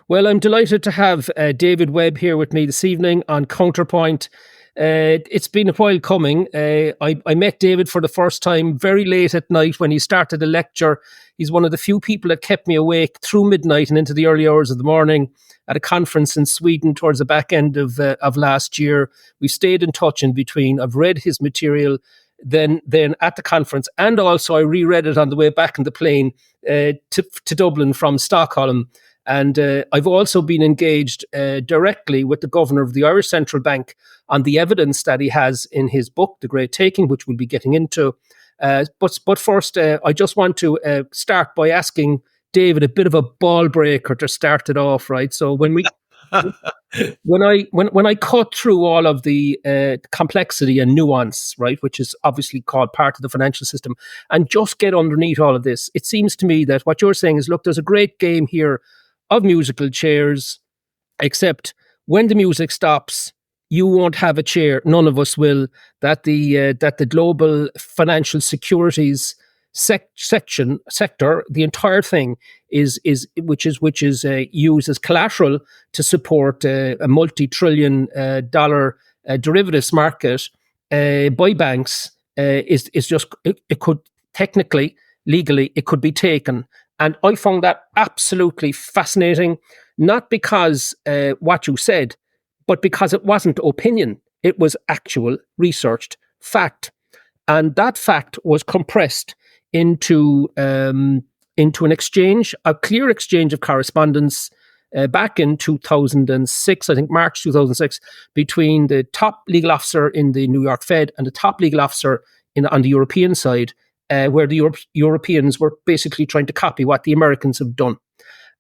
Well, I'm delighted to have David Webb here with me this evening on Counterpoint. It's been a while coming. I met David for the first time very late at night when he started a lecture. He's one of the few people that kept me awake through midnight and into the early hours of the morning at a conference in Sweden towards the back end of last year. We stayed in touch in between. I've read his material then at the conference, and also I reread it on the way back in the plane to Dublin from Stockholm. And I've also been engaged directly with the governor of the Irish Central Bank on the evidence that he has in his book, The Great Taking, which we'll be getting into. But first, I just want to start by asking David a bit of a ball breaker to start it off, right? So when I cut through all of the complexity and nuance, right, which is obviously called part of the financial system, and just get underneath all of this, it seems to me that what you're saying is, look, there's a great game here of musical chairs, except when the music stops, you won't have a chair. None of us will. That the global financial securities sector, the entire thing is used as collateral to support a multi-trillion dollar derivatives market by banks. Is just it could technically, legally, it could be taken. And I found that absolutely fascinating, not because what you said, but because it wasn't opinion. It was actual researched fact. And that fact was compressed into an exchange, a clear exchange of correspondence back in 2006, I think March 2006, between the top legal officer in the New York Fed and the top legal officer on the European side, where the Europeans were basically trying to copy what the Americans have done.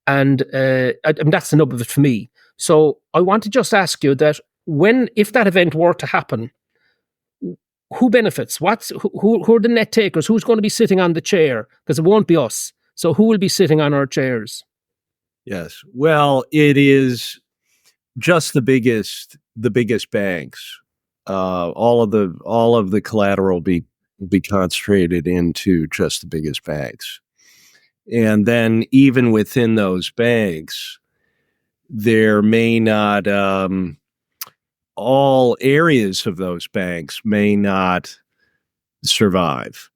And that's the nub of it for me. So I want to just ask you that if that event were to happen, who benefits? Who are the net takers? Who's going to be sitting on the chair? Because it won't be us. So who will be sitting on our chairs? Yes. Well, it is just the biggest banks. All of the collateral be concentrated into just the biggest banks. And then even within those banks, there may not, all areas of those banks may not survive.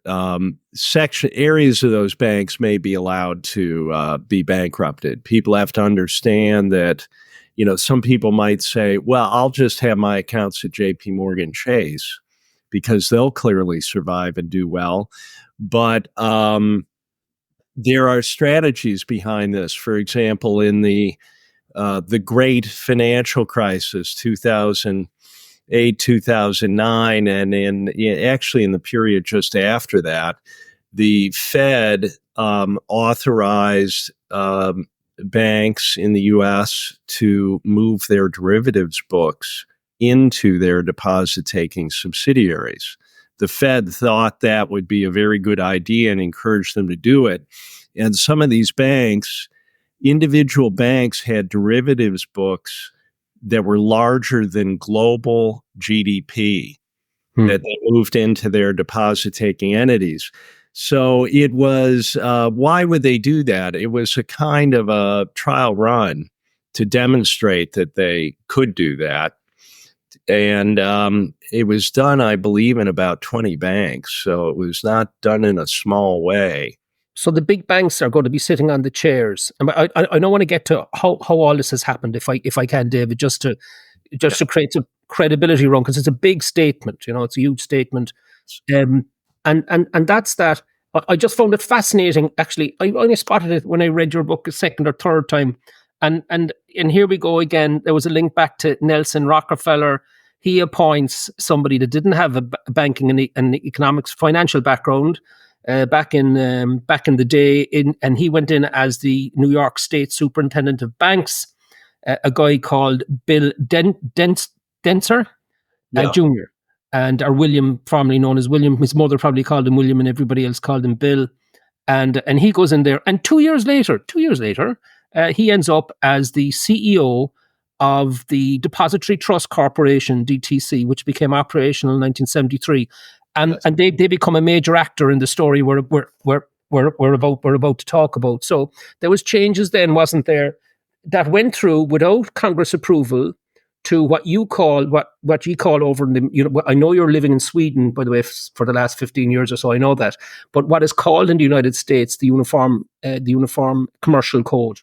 Areas of those banks may be allowed to be bankrupted. People have to understand that, some people might say, well, I'll just have my accounts at JP Morgan Chase because they'll clearly survive and do well. But there are strategies behind this. For example, in the great financial crisis, 2008, 2009, and actually in the period just after that, the Fed authorized banks in the U.S. to move their derivatives books into their deposit-taking subsidiaries. The Fed thought that would be a very good idea and encouraged them to do it. And some of these banks, individual banks, had derivatives books that were larger than global GDP that they moved into their deposit-taking entities. So it was, why would they do that? It was a kind of a trial run to demonstrate that they could do that. And it was done, I believe, in about 20 banks. So it was not done in a small way. So the big banks are going to be sitting on the chairs. I don't want to get to how all this has happened, if I can, David, just to create a credibility run, because it's a big statement. It's a huge statement, and that's that. I just found it fascinating. Actually, I only spotted it when I read your book a second or third time, and here we go again. There was a link back to Nelson Rockefeller. He appoints somebody that didn't have a banking and economics financial background. Back in the day, and he went in as the New York State Superintendent of Banks, a guy called Bill Dentzer Jr. or William, formerly known as William. His mother probably called him William, and everybody else called him Bill. And he goes in there, and 2 years later, he ends up as the CEO of the Depository Trust Corporation, DTC, which became operational in 1973. And they become a major actor in the story we're about to talk about. So there was changes then, wasn't there? that went through without Congress approval to what you call over in the, I know you're living in Sweden, by the way, for the last 15 years or so, I know that, but what is called in the United States the Uniform Commercial Code.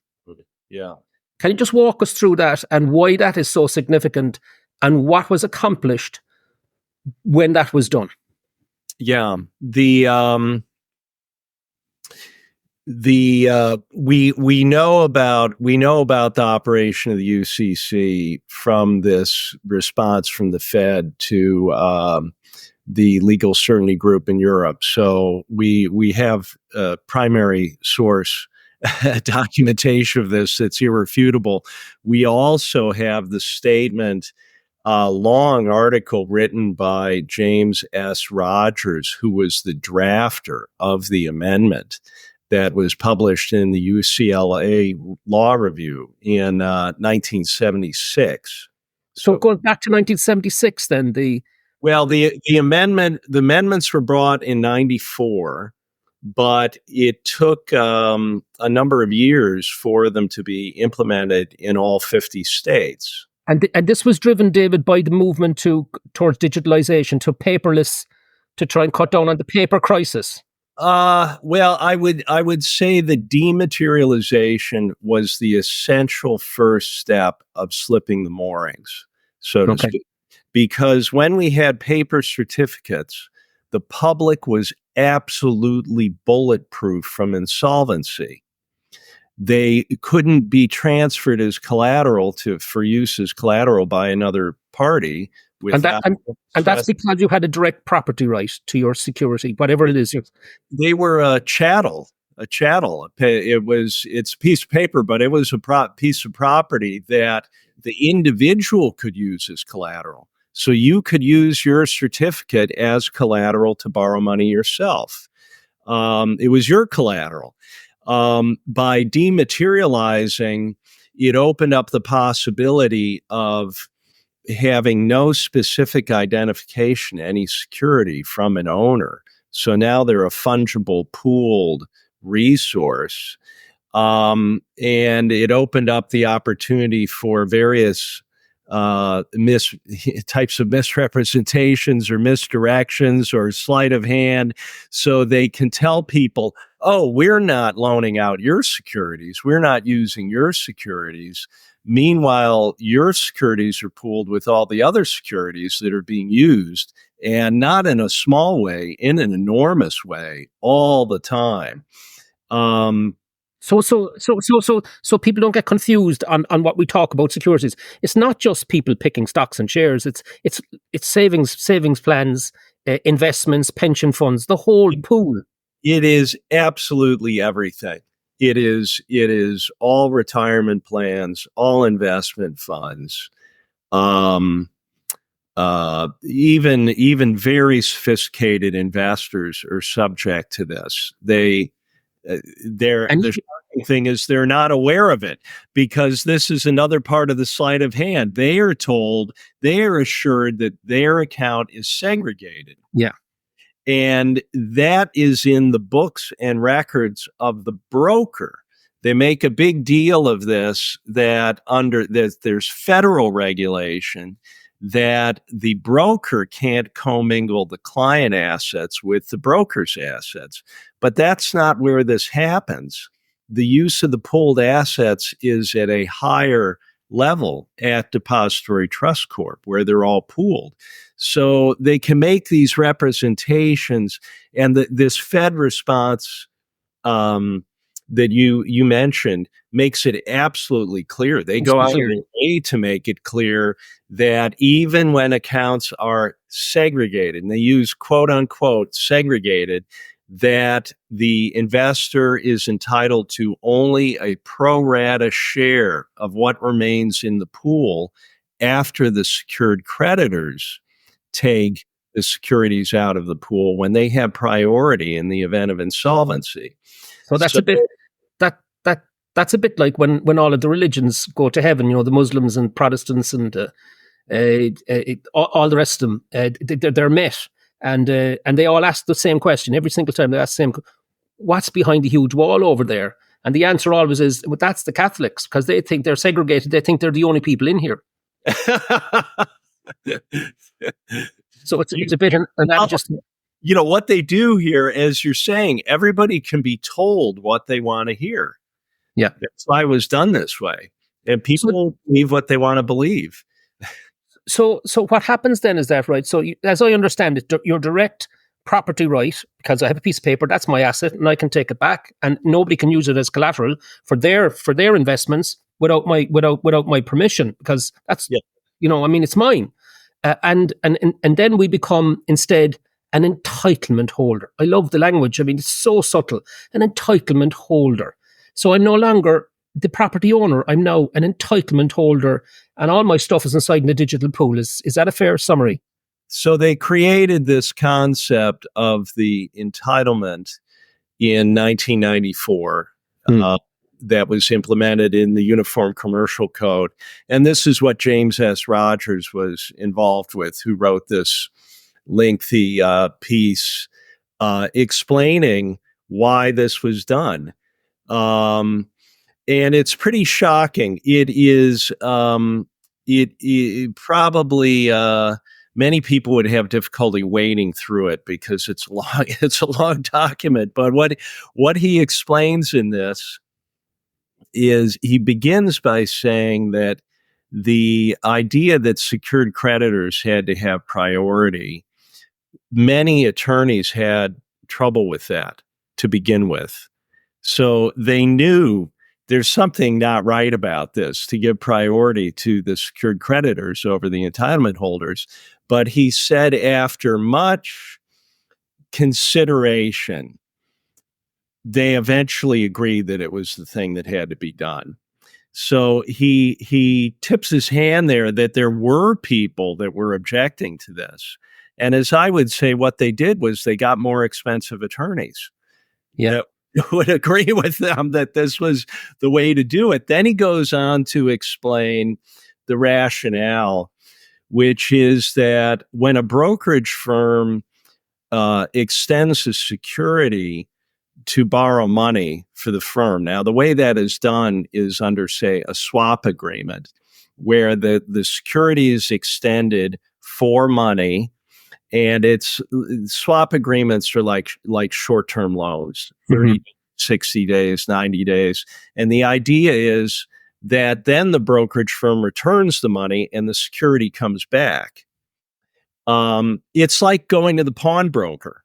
Yeah. Can you just walk us through that and why that is so significant and what was accomplished when that was done? Yeah. We know about the operation of the UCC from this response from the Fed to the legal certainty group in Europe. So we have a primary source documentation of this that's irrefutable. We also have the statement, a long article written by James S. Rogers, who was the drafter of the amendment, that was published in the UCLA Law Review in 1976. So going back to 1976, then the amendments were brought in 94, but it took a number of years for them to be implemented in all 50 states. And this was driven, David, by the movement towards digitalization, to paperless, to try and cut down on the paper crisis. Well, I would say the dematerialization was the essential first step of slipping the moorings, so to speak. Because when we had paper certificates, the public was absolutely bulletproof from insolvency. They couldn't be transferred as collateral for use as collateral by another party. And that's because you had a direct property right to your security, whatever it is. They were a chattel. It's a piece of paper, but it was a piece of property that the individual could use as collateral. So you could use your certificate as collateral to borrow money yourself. It was your collateral. By dematerializing, it opened up the possibility of having no specific identification, any security from an owner. So now they're a fungible, pooled resource. And it opened up the opportunity for various types of misrepresentations or misdirections or sleight of hand. So they can tell people, oh, we're not loaning out your securities. We're not using your securities. Meanwhile, your securities are pooled with all the other securities that are being used, and not in a small way, in an enormous way, all the time. So people don't get confused on what we talk about securities. It's not just people picking stocks and shares. It's savings plans, investments, pension funds, the whole pool. It is absolutely everything. It is all retirement plans, all investment funds, even very sophisticated investors are subject to this. The shocking thing is they're not aware of it, because this is another part of the sleight of hand. They are assured that their account is segregated. Yeah. And that is in the books and records of the broker. They make a big deal of this, that there's federal regulation that the broker can't commingle the client assets with the broker's assets. But that's not where this happens. The use of the pooled assets is at a higher level at Depository Trust Corp, where they're all pooled. So they can make these representations, and this Fed response that you mentioned makes it absolutely clear. They go out of their way to make it clear that even when accounts are segregated, and they use quote unquote segregated, that the investor is entitled to only a pro rata share of what remains in the pool after the secured creditors take the securities out of the pool when they have priority in the event of insolvency. So that's a bit like when all of the religions go to heaven, the Muslims and Protestants and all the rest of them, they're met, and they all ask the same question every single time. They ask the same, what's behind the huge wall over there? And the answer always is, well, that's the Catholics, because they think they're segregated. They think they're the only people in here. So it's a bit analogous. What they do here, as you're saying, everybody can be told what they want to hear. Yeah. That's why it was done this way. And people believe what they want to believe. So what happens then is that, right? So as I understand it, your direct property right, because I have a piece of paper, that's my asset, and I can take it back, and nobody can use it as collateral for their investments without my permission, because that's it's mine. And then we become instead an entitlement holder. I love the language. I mean, it's so subtle. An entitlement holder. So I'm no longer the property owner. I'm now an entitlement holder, and all my stuff is inside in the digital pool. Is that a fair summary? So they created this concept of the entitlement in 1994. That was implemented in the Uniform Commercial Code. And this is what James S. Rogers was involved with, who wrote this lengthy piece explaining why this was done. And it's pretty shocking. It is, it probably, many people would have difficulty wading through it because it's a long document. But what he explains in this is he begins by saying that the idea that secured creditors had to have priority, many attorneys had trouble with that to begin with. So they knew there's something not right about this to give priority to the secured creditors over the entitlement holders. But he said after much consideration, they eventually agreed that it was the thing that had to be done. So he tips his hand there that there were people that were objecting to this. And as I would say, what they did was they got more expensive attorneys. Yeah. That would agree with them that this was the way to do it. Then he goes on to explain the rationale, which is that when a brokerage firm extends a security to borrow money for the firm. Now, the way that is done is under, say, a swap agreement, where the security is extended for money, and it's swap agreements are like short-term loans, 30, 60 days, 90 days. And the idea is that then the brokerage firm returns the money and the security comes back. It's like going to the pawnbroker.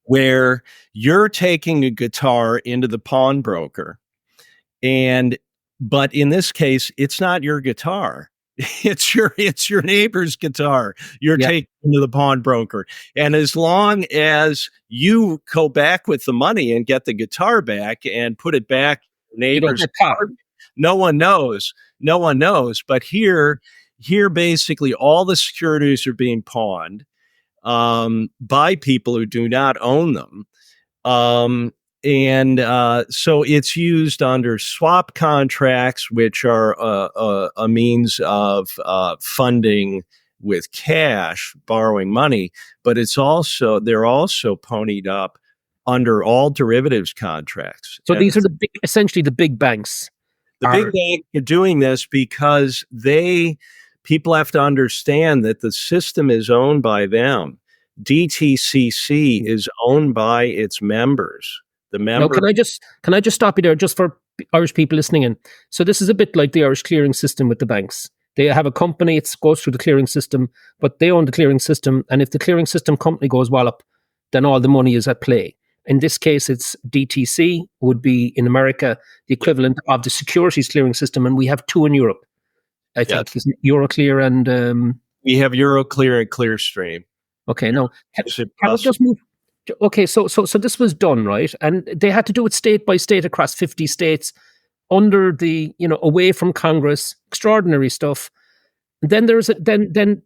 Where you're taking a guitar into the pawnbroker, but in this case, it's not your guitar. It's your neighbor's guitar you're taking to the pawnbroker. And as long as you go back with the money and get the guitar back and put it back to the neighbor's guitar, no one knows. No one knows. But here basically all the securities are being pawned by people who do not own them. So it's used under swap contracts, which are a means of funding with cash, borrowing money, but they're also ponied up under all derivatives contracts. So these are essentially the big banks. The big banks are doing this because people have to understand that the system is owned by them. DTCC is owned by its members. Now, can I just stop you there, just for Irish people listening in? So this is a bit like the Irish clearing system with the banks. They have a company; it goes through the clearing system, but they own the clearing system. And if the clearing system company goes wallop, then all the money is at play. In this case, it's DTC, would be in America the equivalent of the securities clearing system, and we have two in Europe. I think Euroclear and we have Euroclear and Clearstream. Okay, now can I just move? Okay, so this was done, right, and they had to do it state by state across 50 states under the away from Congress, extraordinary stuff. And then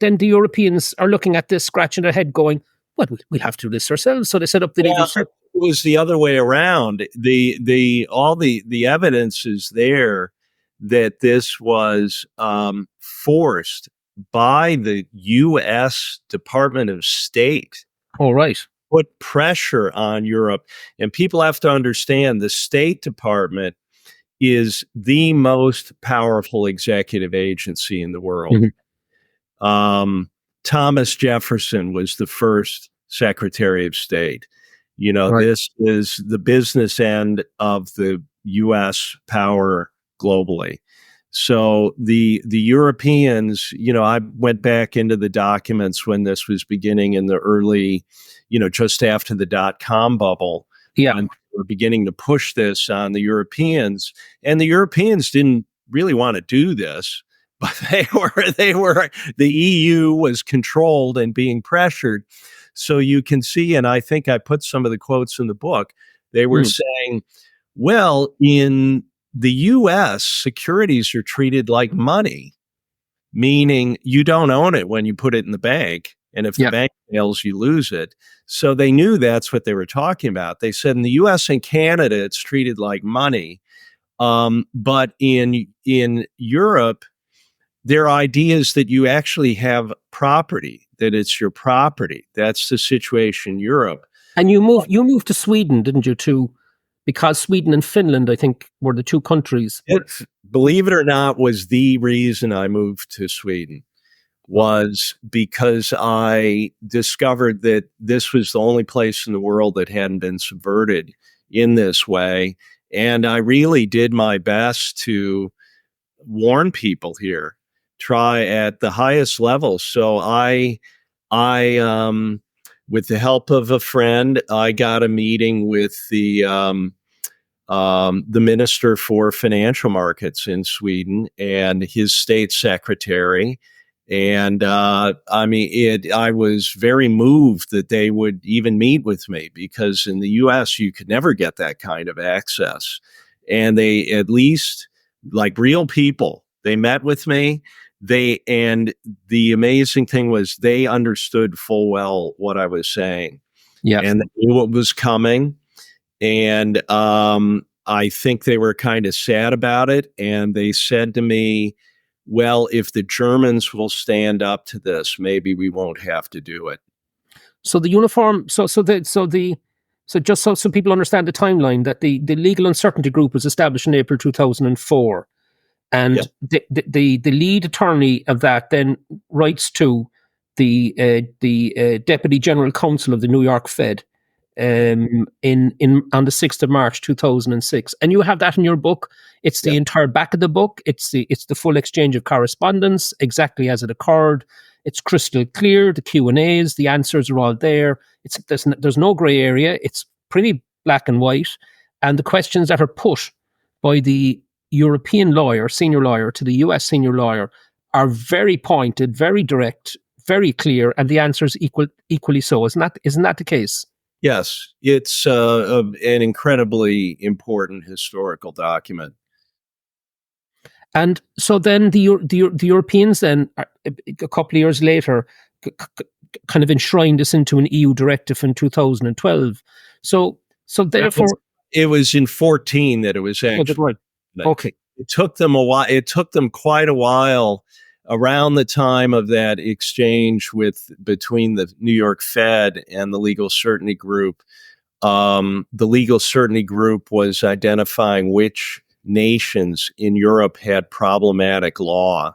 then the Europeans are looking at this, scratching their head, going, "Well, we'll have to do this ourselves." So they set up the legal. It was the other way around. All the evidence is there that this was forced by the U.S. Department of State. All right. put pressure on Europe. And people have to understand the State Department is the most powerful executive agency in the world. Thomas Jefferson was the first Secretary of State. Right. This is the business end of the U.S. power globally. So the Europeans, I went back into the documents when this was beginning in the early, just after the dot-com bubble, Yeah. when they were beginning to push this on the Europeans, and the Europeans didn't really want to do this, but the EU was controlled and being pressured. So you can see, and I think I put some of the quotes in the book, they were saying, well, in the US, securities are treated like money, meaning you don't own it when you put it in the bank. And if the bank fails, you lose it. So they knew that's what they were talking about. They said in the US and Canada, it's treated like money. But in Europe, their idea is that you actually have property, that it's your property. That's the situation in Europe. And you moved to Sweden, didn't you, too? Because Sweden and Finland, I think, were the two countries. Believe it or not, was the reason I moved to Sweden, was because I discovered that this was the only place in the world that hadn't been subverted in this way. And I really did my best to warn people here, try at the highest level. So I with the help of a friend, I got a meeting with the Minister for Financial Markets in Sweden and his state secretary. And I was very moved that they would even meet with me, because in the US, you could never get that kind of access. And they, at least like real people, they met with me. And the amazing thing was they understood full well what I was saying. Yeah. And they knew what was coming. And I think they were kind of sad about it. And they said to me, well, if the Germans will stand up to this, maybe we won't have to do it. So the uniform, so just so people understand the timeline, that the legal uncertainty group was established in April 2004. And the lead attorney of that then writes to the Deputy General Counsel of the New York Fed on the 6th of March 2006, and you have that in your book. It's the entire back of the book. It's the full exchange of correspondence exactly as it occurred. It's crystal clear. The Q&As, the answers are all there. There's no gray area. It's pretty black and white, and the questions that are put by the European lawyer, senior lawyer, to the US senior lawyer are very pointed, very direct, very clear, and the answers equally so. Isn't that the case? Yes, it's an incredibly important historical document. And so then the Europeans then, a couple of years later, kind of enshrined this into an EU directive in 2012. So therefore, it was in 14 that it was actually. Right. Okay. It took them a while. It took them quite a while, around the time of that exchange between the New York Fed and the Legal Certainty Group. The Legal Certainty Group was identifying which nations in Europe had problematic law,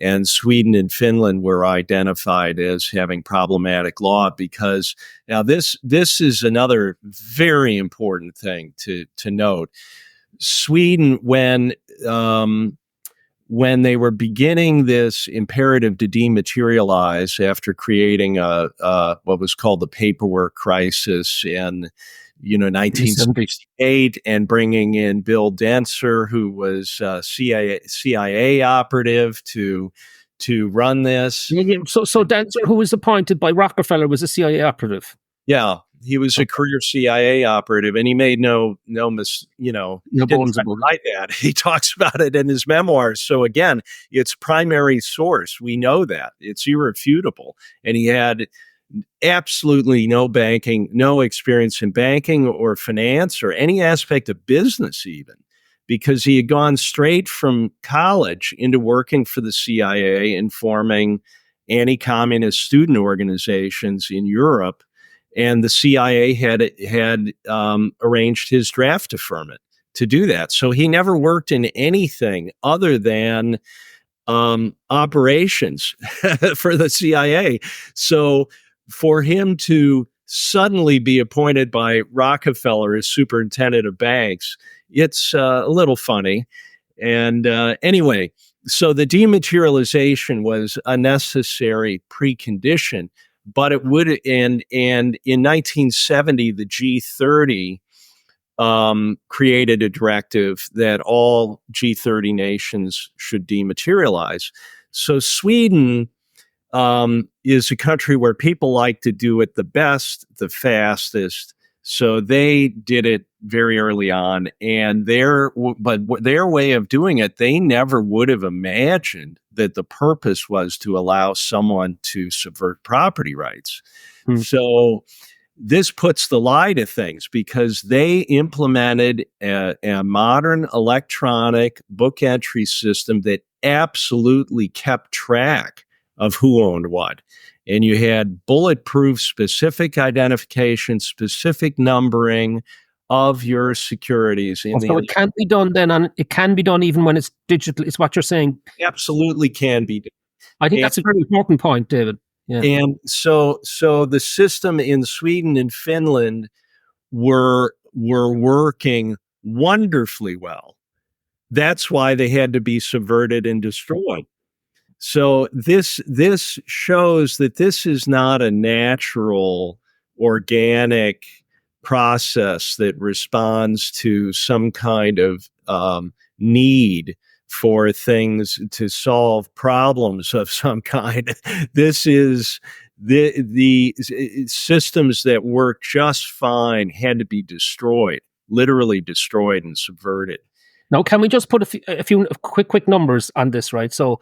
and Sweden and Finland were identified as having problematic law, because now this is another very important thing to note. Sweden, when they were beginning this imperative to dematerialize after creating what was called the paperwork crisis in 1968, and bringing in Bill Dentzer, who was a CIA operative, to run this. So Dentzer, who was appointed by Rockefeller, was a CIA operative. Yeah, he was a career CIA operative, and he made no bones about that. He talks about it in his memoirs. So again, it's primary source. We know that. It's irrefutable. And he had absolutely no experience in banking or finance or any aspect of business even, because he had gone straight from college into working for the CIA and forming anti-communist student organizations in Europe. and the CIA had arranged his draft deferment to do that. So he never worked in anything other than operations for the CIA. So for him to suddenly be appointed by Rockefeller as superintendent of banks, it's a little funny. And anyway, so the dematerialization was a necessary precondition, but it would, and in 1970, the G30 created a directive that all G30 nations should dematerialize. So Sweden is a country where people like to do it the best, the fastest. So they did it very early on, and their way of doing it, they never would have imagined that the purpose was to allow someone to subvert property rights. So this puts the lie to things, because they implemented a modern electronic book entry system that absolutely kept track of who owned what. And you had bulletproof specific identification, specific numbering of your securities. So it can't be done then, and it can be done even when it's digital. It's what you're saying. Absolutely can be done. I think that's a very important point, David. Yeah. And so the system in Sweden and Finland were working wonderfully well. That's why they had to be subverted and destroyed. So this shows that this is not a natural, organic process that responds to some kind of need for things to solve problems of some kind. This is the systems that work just fine had to be destroyed, literally destroyed and subverted. Now, can we just put a few quick numbers on this, right? So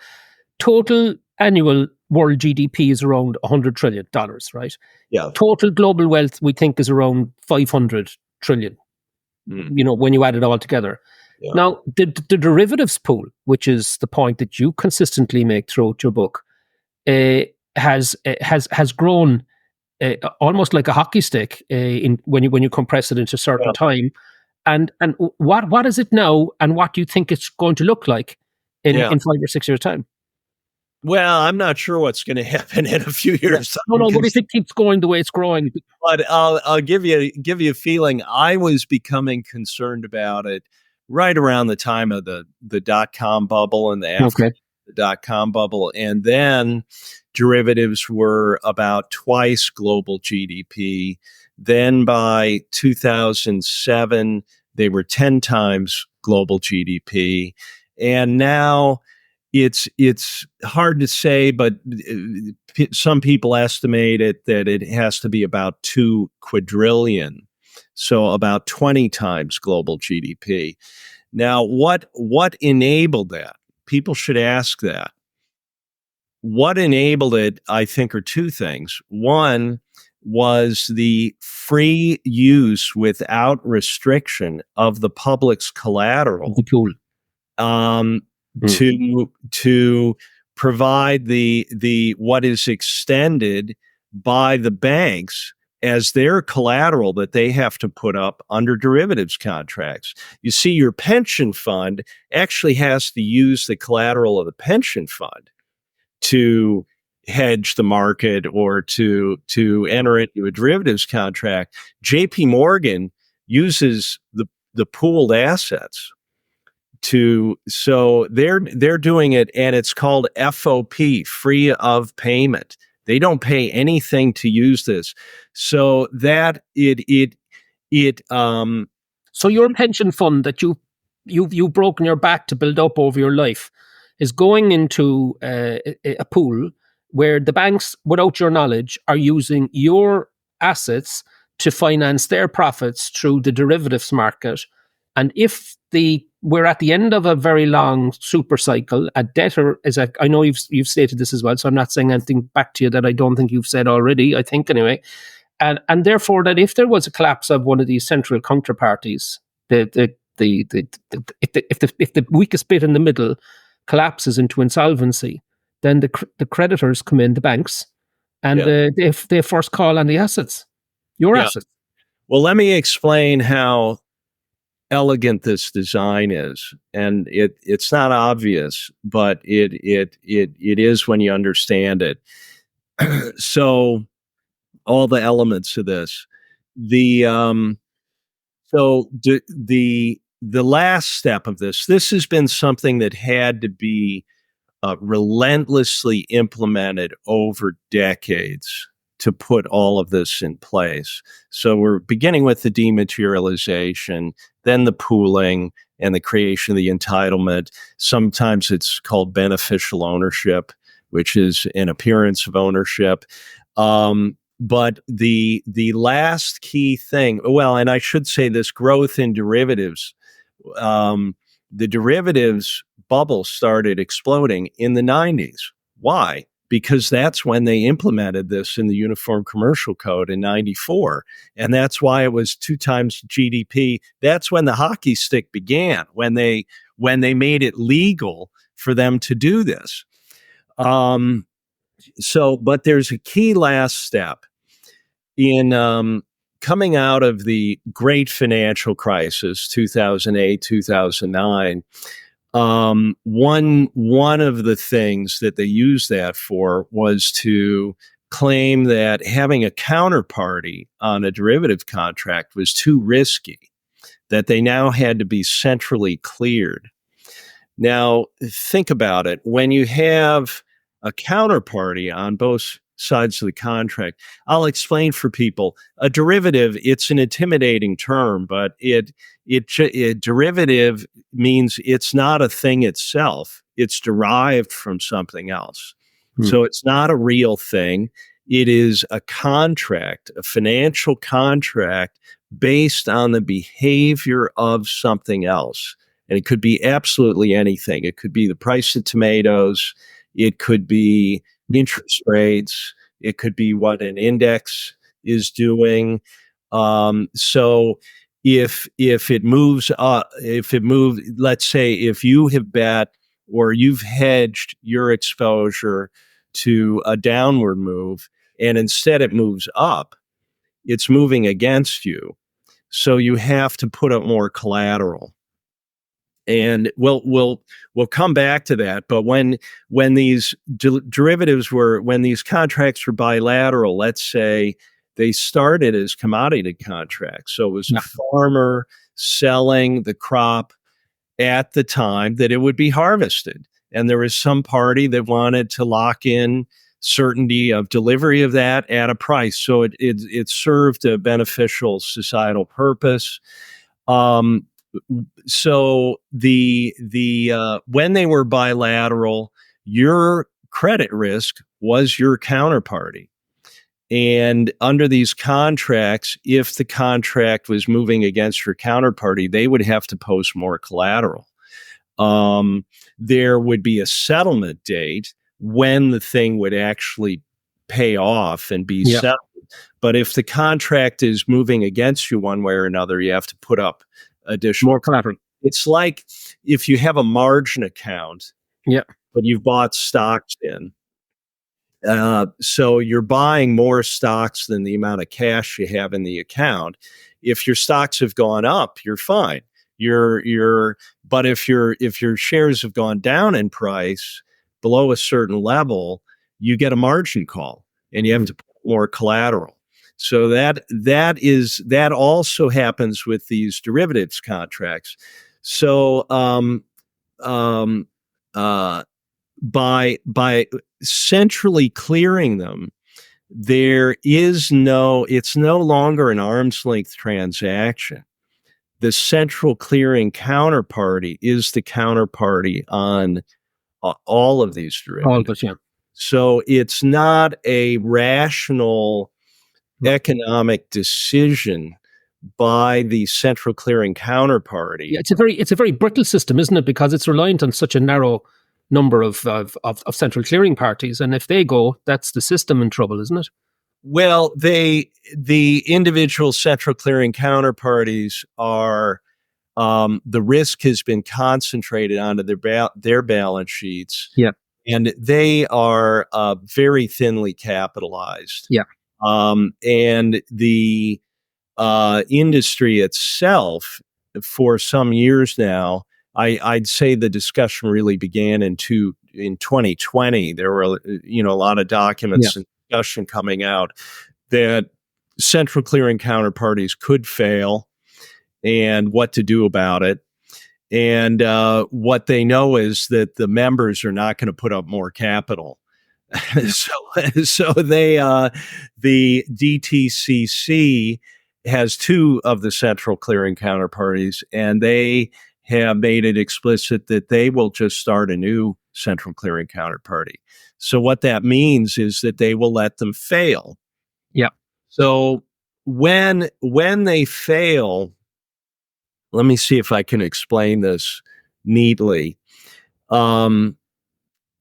total annual world GDP is around $100 trillion, right? Yeah. Total global wealth, we think, is around 500 trillion, when you add it all together. Yeah. Now, the derivatives pool, which is the point that you consistently make throughout your book, has grown almost like a hockey stick when you compress it into a certain time. And what is it now, and what do you think it's going to look like in 5 or 6 years' time? Well, I'm not sure what's going to happen in a few years. No, but if it keeps going the way it's growing. But I'll give you a feeling. I was becoming concerned about it right around the time of the dot-com bubble and the after the dot-com bubble. And then derivatives were about twice global GDP. Then by 2007, they were 10 times global GDP. And now it's hard to say, but some people estimate it that it has to be about 2 quadrillion. So about 20 times global GDP. Now, what enabled that? People should ask that. What enabled it, I think, are two things. One was the free use without restriction of the public's collateral. The pool. To provide the what is extended by the banks as their collateral that they have to put up under derivatives contracts. You see, your pension fund actually has to use the collateral of the pension fund to hedge the market or to enter into a derivatives contract. JP Morgan uses the pooled assets so they're doing it, and it's called FOP, free of payment. They don't pay anything to use this. So that so your pension fund that you've broken your back to build up over your life is going into a pool where the banks, without your knowledge, are using your assets to finance their profits through the derivatives market. And if we're at the end of a very long super cycle, a debtor I know you've stated this as well, so I'm not saying anything back to you that I don't think you've said already, I think anyway. And therefore, that if there was a collapse of one of these central counterparties, if the weakest bit in the middle collapses into insolvency, then the creditors come in, the banks, and they first call on the assets. your Yeah. assets. Well, let me explain how elegant this design is, and it's not obvious, but it is when you understand it. So all the elements of this, the the last step of this has been something that had to be relentlessly implemented over decades to put all of this in place. So we're beginning with the dematerialization, then the pooling and the creation of the entitlement. Sometimes it's called beneficial ownership, which is an appearance of ownership. But the last key thing, well, and I should say this growth in derivatives, the derivatives bubble started exploding in the 90s. Why? Because that's when they implemented this in the Uniform Commercial Code in 94. And that's why it was 2 times GDP. That's when the hockey stick began, when they made it legal for them to do this. But there's a key last step in coming out of the great financial crisis, 2008, 2009. One of the things that they used that for was to claim that having a counterparty on a derivative contract was too risky, that they now had to be centrally cleared. Now, think about it. When you have a counterparty on both sides of the contract, I'll explain for people. A derivative, it's an intimidating term, but derivative means it's not a thing itself. It's derived from something else. So it's not a real thing. It is a contract, a financial contract based on the behavior of something else. And it could be absolutely anything. It could be the price of tomatoes. It could be interest rates. It could be what an index is doing. So if it moves up, let's say if you have bet or you've hedged your exposure to a downward move, and instead it moves up, it's moving against you. So you have to put up more collateral. And we'll come back to that. But when these when these contracts were bilateral, let's say they started as commodity contracts. So it was a farmer selling the crop at the time that it would be harvested. And there was some party that wanted to lock in certainty of delivery of that at a price. So it served a beneficial societal purpose. So when they were bilateral, your credit risk was your counterparty. And under these contracts, if the contract was moving against your counterparty, they would have to post more collateral. There would be a settlement date when the thing would actually pay off and be settled. But if the contract is moving against you one way or another, you have to put up additional more collateral. It's like if you have a margin account, but you've bought stocks in. So you're buying more stocks than the amount of cash you have in the account. If your stocks have gone up, you're fine. But if your shares have gone down in price below a certain level, you get a margin call and you have to put more collateral. So that also happens with these derivatives contracts. So by centrally clearing them, it's no longer an arm's length transaction. The central clearing counterparty is the counterparty on all of these derivatives. All of us, yeah. So it's not a rational economic decision by the central clearing counterparty. Yeah, it's a very brittle system, isn't it? Because it's reliant on such a narrow number of central clearing parties, and if they go, that's the system in trouble, isn't it? Well, the individual central clearing counterparties are the risk has been concentrated onto their balance sheets. Yeah. And they are very thinly capitalized. Yeah. And the industry itself, for some years now, I'd say the discussion really began in 2020. There were a lot of documents and discussion coming out that central clearing counterparties could fail and what to do about it. And what they know is that the members are not going to put up more capital. so the DTCC has two of the central clearing counterparties, and they have made it explicit that they will just start a new central clearing counterparty. So what that means is that they will let them fail. Yeah. So when they fail, let me see if I can explain this neatly.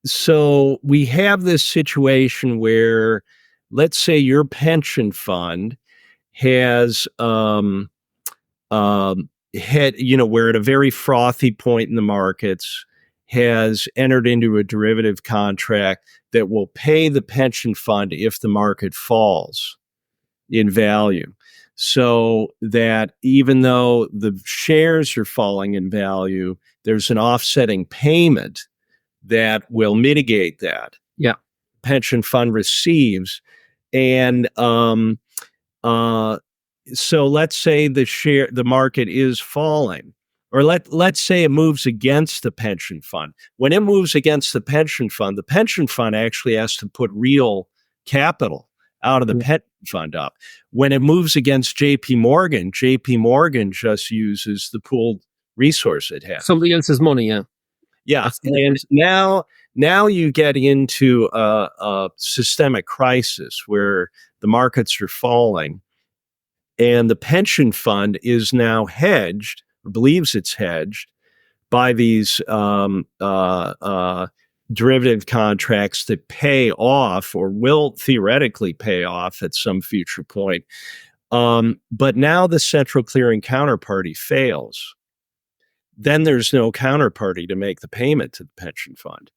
So we have this situation where, let's say your pension fund has we're at a very frothy point in the markets, has entered into a derivative contract that will pay the pension fund if the market falls in value. So that even though the shares are falling in value, there's an offsetting payment that will mitigate that. Yeah. Pension fund receives. And so let's say the market is falling, or let's say it moves against the pension fund. When it moves against the pension fund actually has to put real capital out of the pension fund up. When it moves against JP Morgan just uses the pooled resource it has. Somebody else's money, yeah. Yeah, and now you get into a systemic crisis where the markets are falling, and the pension fund is now hedged, or believes it's hedged, by these derivative contracts that pay off, or will theoretically pay off at some future point. But now the central clearing counterparty fails. Then there's no counterparty to make the payment to the pension fund.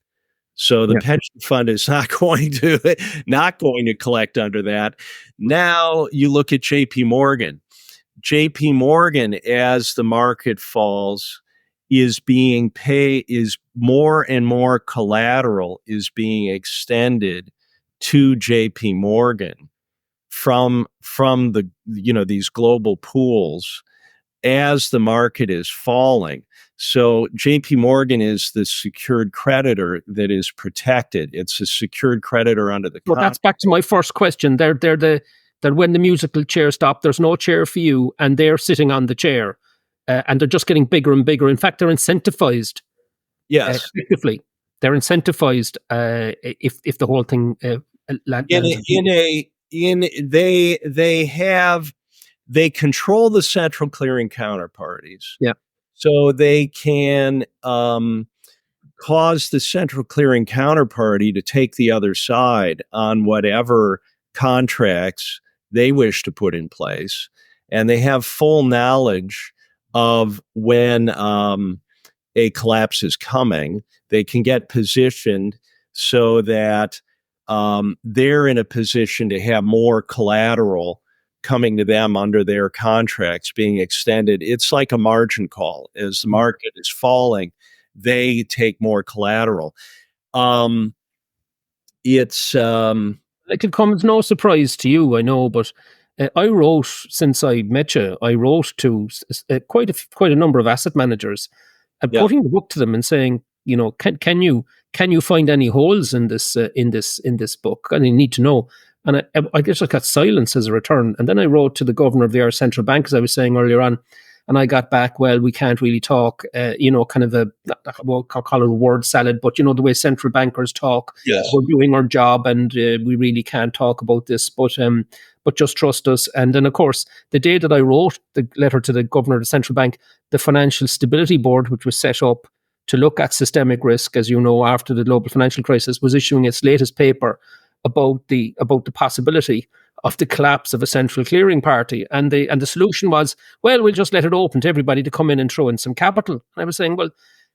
So the pension fund is not going to collect under that. Now you look at JP Morgan. JP Morgan, as the market falls, is more and more collateral is being extended to JP Morgan from the these global pools as the market is falling. So JP Morgan is the secured creditor that is protected. It's a secured creditor under the contract. Well, that's back to my first question. They're when the musical chair stops, there's no chair for you, and they're sitting on the chair, and they're just getting bigger and bigger. In fact, they're incentivized. Yes, effectively, they're incentivized if the whole thing they control the central clearing counterparties. Yeah. So they can cause the central clearing counterparty to take the other side on whatever contracts they wish to put in place. And they have full knowledge of when a collapse is coming. They can get positioned so that they're in a position to have more collateral coming to them under their contracts being extended. It's like a margin call. As the market is falling, they take more collateral. It could come as no surprise to you, I know, but I wrote, since I met you, I wrote to quite a number of asset managers, and putting the book to them and saying, can you find any holes in this book? And you need to know. And I guess I got silence as a return. And then I wrote to the governor of the Irish Central Bank, as I was saying earlier on, and I got back, well, we can't really talk, kind of I'll call it a word salad, but the way central bankers talk, yes. We're doing our job and we really can't talk about this, but just trust us. And then, of course, the day that I wrote the letter to the governor of the central bank, the Financial Stability Board, which was set up to look at systemic risk, as you know, after the global financial crisis, was issuing its latest paper about the possibility of the collapse of a central clearing party. And the solution was, well, we'll just let it open to everybody to come in and throw in some capital. And I was saying, well,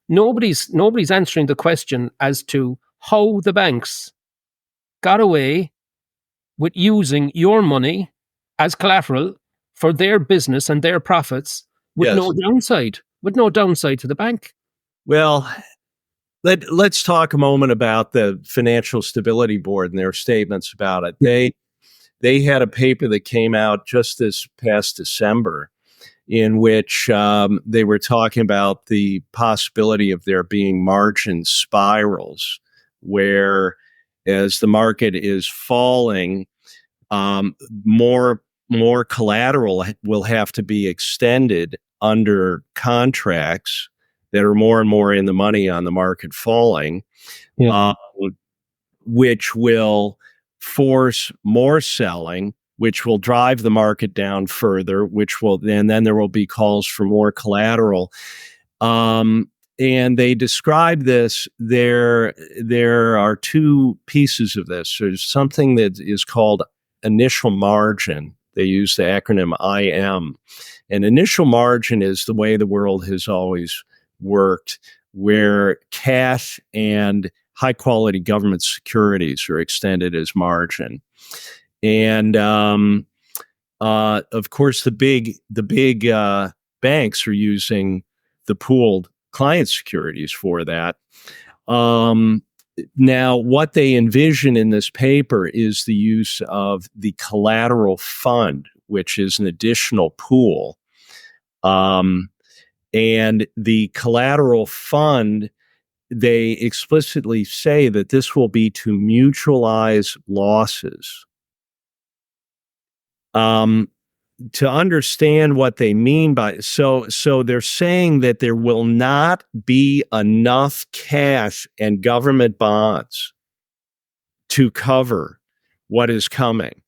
nobody's answering the question as to how the banks got away with using your money as collateral for their business and their profits with Yes. no downside to the bank. Well, let's talk a moment about the Financial Stability Board and their statements about it. They had a paper that came out just this past December in which they were talking about the possibility of there being margin spirals where as the market is falling, more collateral will have to be extended under contracts that are more and more in the money on the market falling, Yeah. uh, which will force more selling, which will drive the market down further, which will then there will be calls for more collateral. And they describe this. There are two pieces of this. There's something that is called initial margin. They use the acronym IM. And initial margin is the way the world has always worked, where cash and high quality government securities are extended as margin. And of course, the big banks are using the pooled client securities for that. Now, what they envision in this paper is the use of the collateral fund, which is an additional pool. And the collateral fund, they explicitly say that this will be to mutualize losses. To understand what they mean by so they're saying that there will not be enough cash and government bonds to cover what is coming,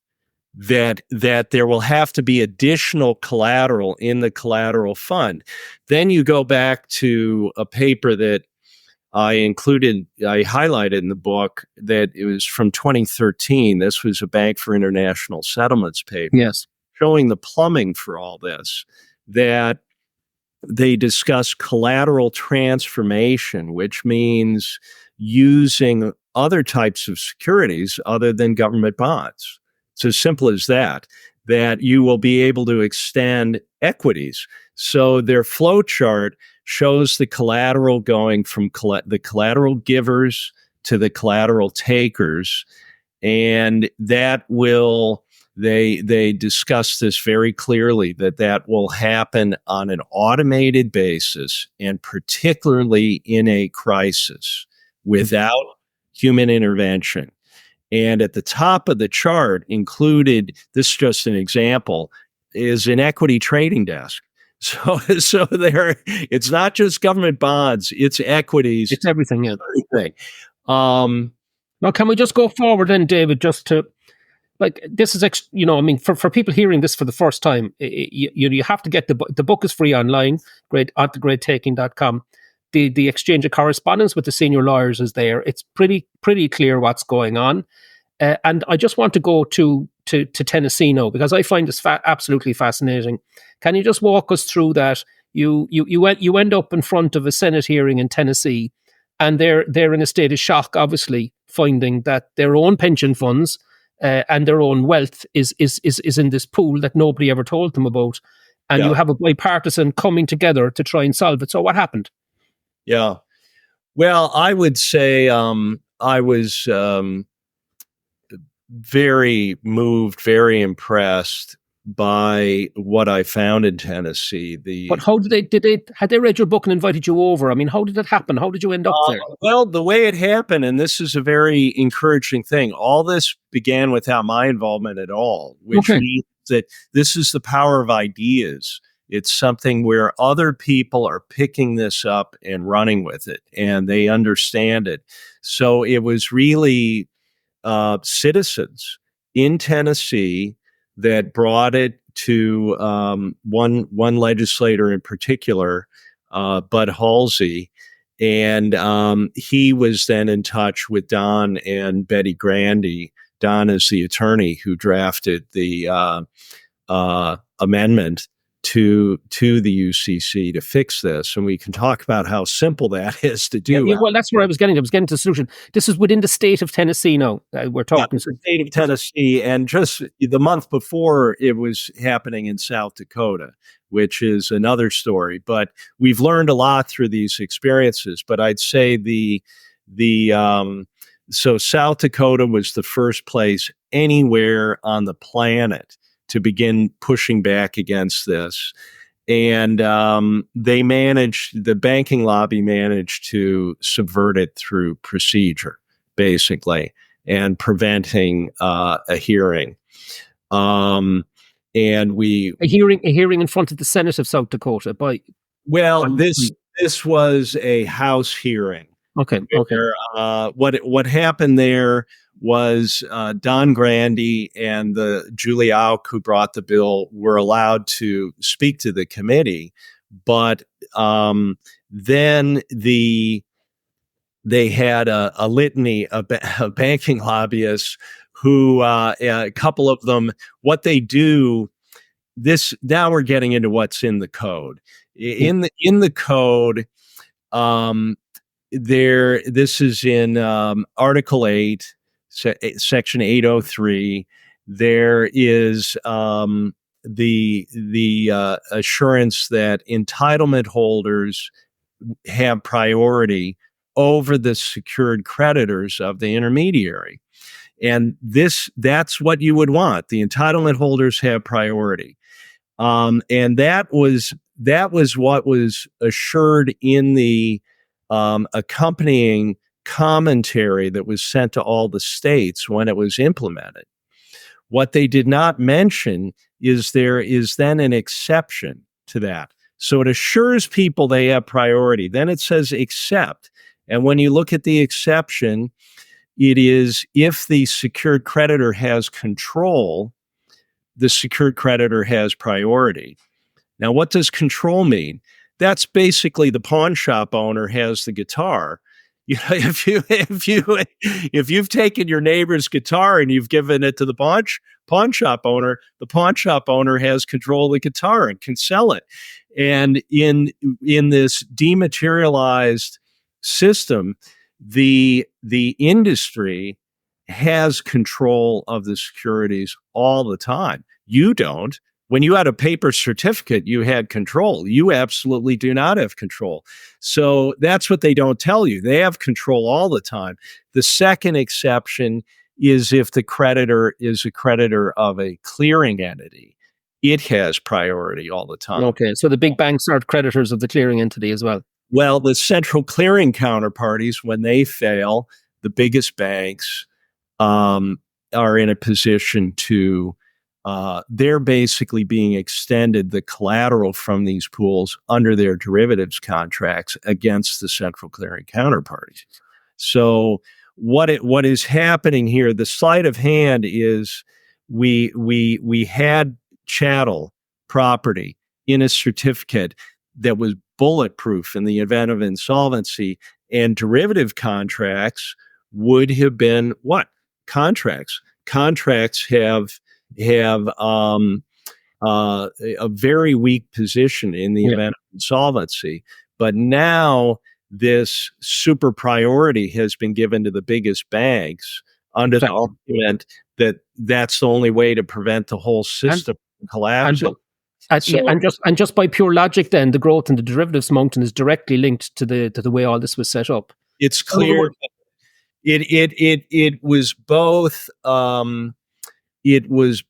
that there will have to be additional collateral in the collateral fund. Then you go back to a paper that I highlighted in the book that it was from 2013. This was a Bank for International Settlements paper. Yes. Showing the plumbing for all this, that they discuss collateral transformation, which means using other types of securities other than government bonds. It's as simple as that you will be able to extend equities. So their flow chart shows the collateral going from the collateral givers to the collateral takers, and that will they discuss this very clearly, that will happen on an automated basis and particularly in a crisis without human intervention. And at the top of the chart included, this is just an example, is an equity trading desk. So there, it's not just government bonds, it's equities. It's everything. Yeah. Everything. Now, can we just go forward then, David, just to, like, this is, I mean, for people hearing this for the first time, you have to get the book is free online, at thegreattaking.com. The exchange of correspondence with the senior lawyers is there. It's pretty clear what's going on. And I just want to go to Tennessee now, because I find this absolutely fascinating. Can you just walk us through that? You end up in front of a Senate hearing in Tennessee, and they're in a state of shock, obviously, finding that their own pension funds and their own wealth is in this pool that nobody ever told them about. And you have a bipartisan coming together to try and solve it. So what happened? Yeah. Well, I would say I was very moved, very impressed by what I found in Tennessee. But how had they read your book and invited you over? I mean, how did that happen? How did you end up there? Well, the way it happened, and this is a very encouraging thing, all this began without my involvement at all, which means that this is the power of ideas. It's something where other people are picking this up and running with it, and they understand it. So it was really citizens in Tennessee that brought it to one legislator in particular, Bud Halsey, and he was then in touch with Don and Betty Grandy. Don is the attorney who drafted the amendment to the UCC to fix this, and we can talk about how simple that is to do. Yeah, well, that's where I was getting to. I was getting to the solution. This is within the state of Tennessee now. We're talking. The state of Tennessee, and just the month before, it was happening in South Dakota, which is another story. But we've learned a lot through these experiences. But I'd say so South Dakota was the first place anywhere on the planet to begin pushing back against this. And the banking lobby managed to subvert it through procedure, basically, and preventing a hearing. And a hearing in front of the Senate of South Dakota this was a House hearing. Okay. What happened there was Don Grandy and the Julie Auk, who brought the bill, were allowed to speak to the committee, but then they had a litany of banking lobbyists who, a couple of them, what they do. Now we're getting into what's in the code. In the code, this is in Article 8, Section 803. There is the assurance that entitlement holders have priority over the secured creditors of the intermediary. And that's what you would want. The entitlement holders have priority. And that was what was assured in the accompanying commentary that was sent to all the states when it was implemented. What they did not mention is there is then an exception to that. So it assures people they have priority. Then it says except. And when you look at the exception, it is if the secured creditor has control, the secured creditor has priority. Now, what does control mean? That's basically the pawn shop owner has the guitar. You know, if you've taken your neighbor's guitar and you've given it to the pawn shop owner, the pawn shop owner has control of the guitar and can sell it. And in this dematerialized system, the industry has control of the securities all the time. You don't. When you had a paper certificate, you had control. You absolutely do not have control. So that's what they don't tell you. They have control all the time. The second exception is if the creditor is a creditor of a clearing entity. It has priority all the time. Okay, so the big banks are creditors of the clearing entity as well. Well, the central clearing counterparties, when they fail, the biggest banks are in a position to they're basically being extended the collateral from these pools under their derivatives contracts against the central clearing counterparties. So what is happening here, the sleight of hand is we had chattel property in a certificate that was bulletproof in the event of insolvency, and derivative contracts would have been what? Contracts. Contracts have a very weak position in the event of insolvency. But now this super priority has been given to the biggest banks under the argument that that's the only way to prevent the whole system collapsing. And just by pure logic, then the growth in the derivatives mountain is directly linked to the way all this was set up. It's clear. It was both. It was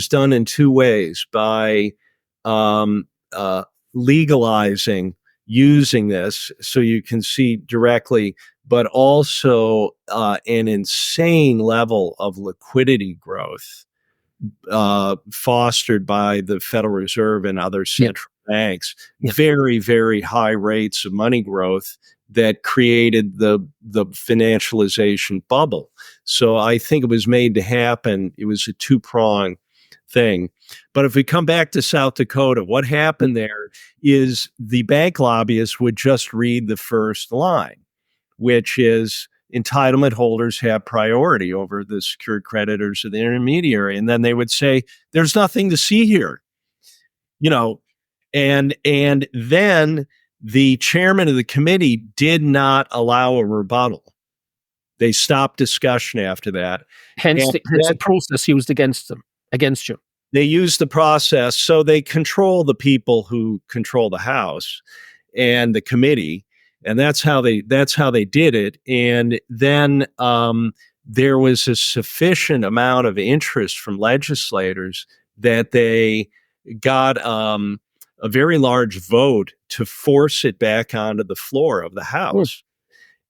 done in two ways, by legalizing using this so you can see directly, but also an insane level of liquidity growth fostered by the Federal Reserve and other central banks. Very, very high rates of money growth that created the financialization bubble. So I think it was made to happen. It was a two-pronged thing. But if we come back to South Dakota, what happened there is the bank lobbyists would just read the first line, which is entitlement holders have priority over the secured creditors of the intermediary. And then they would say, there's nothing to see here. you know, and then the chairman of the committee did not allow a rebuttal. They stopped discussion after that. Hence And the process used against you. they use the process, so they control the people who control the House and the committee, and that's how they did it. And then there was a sufficient amount of interest from legislators that they got a very large vote to force it back onto the floor of the House.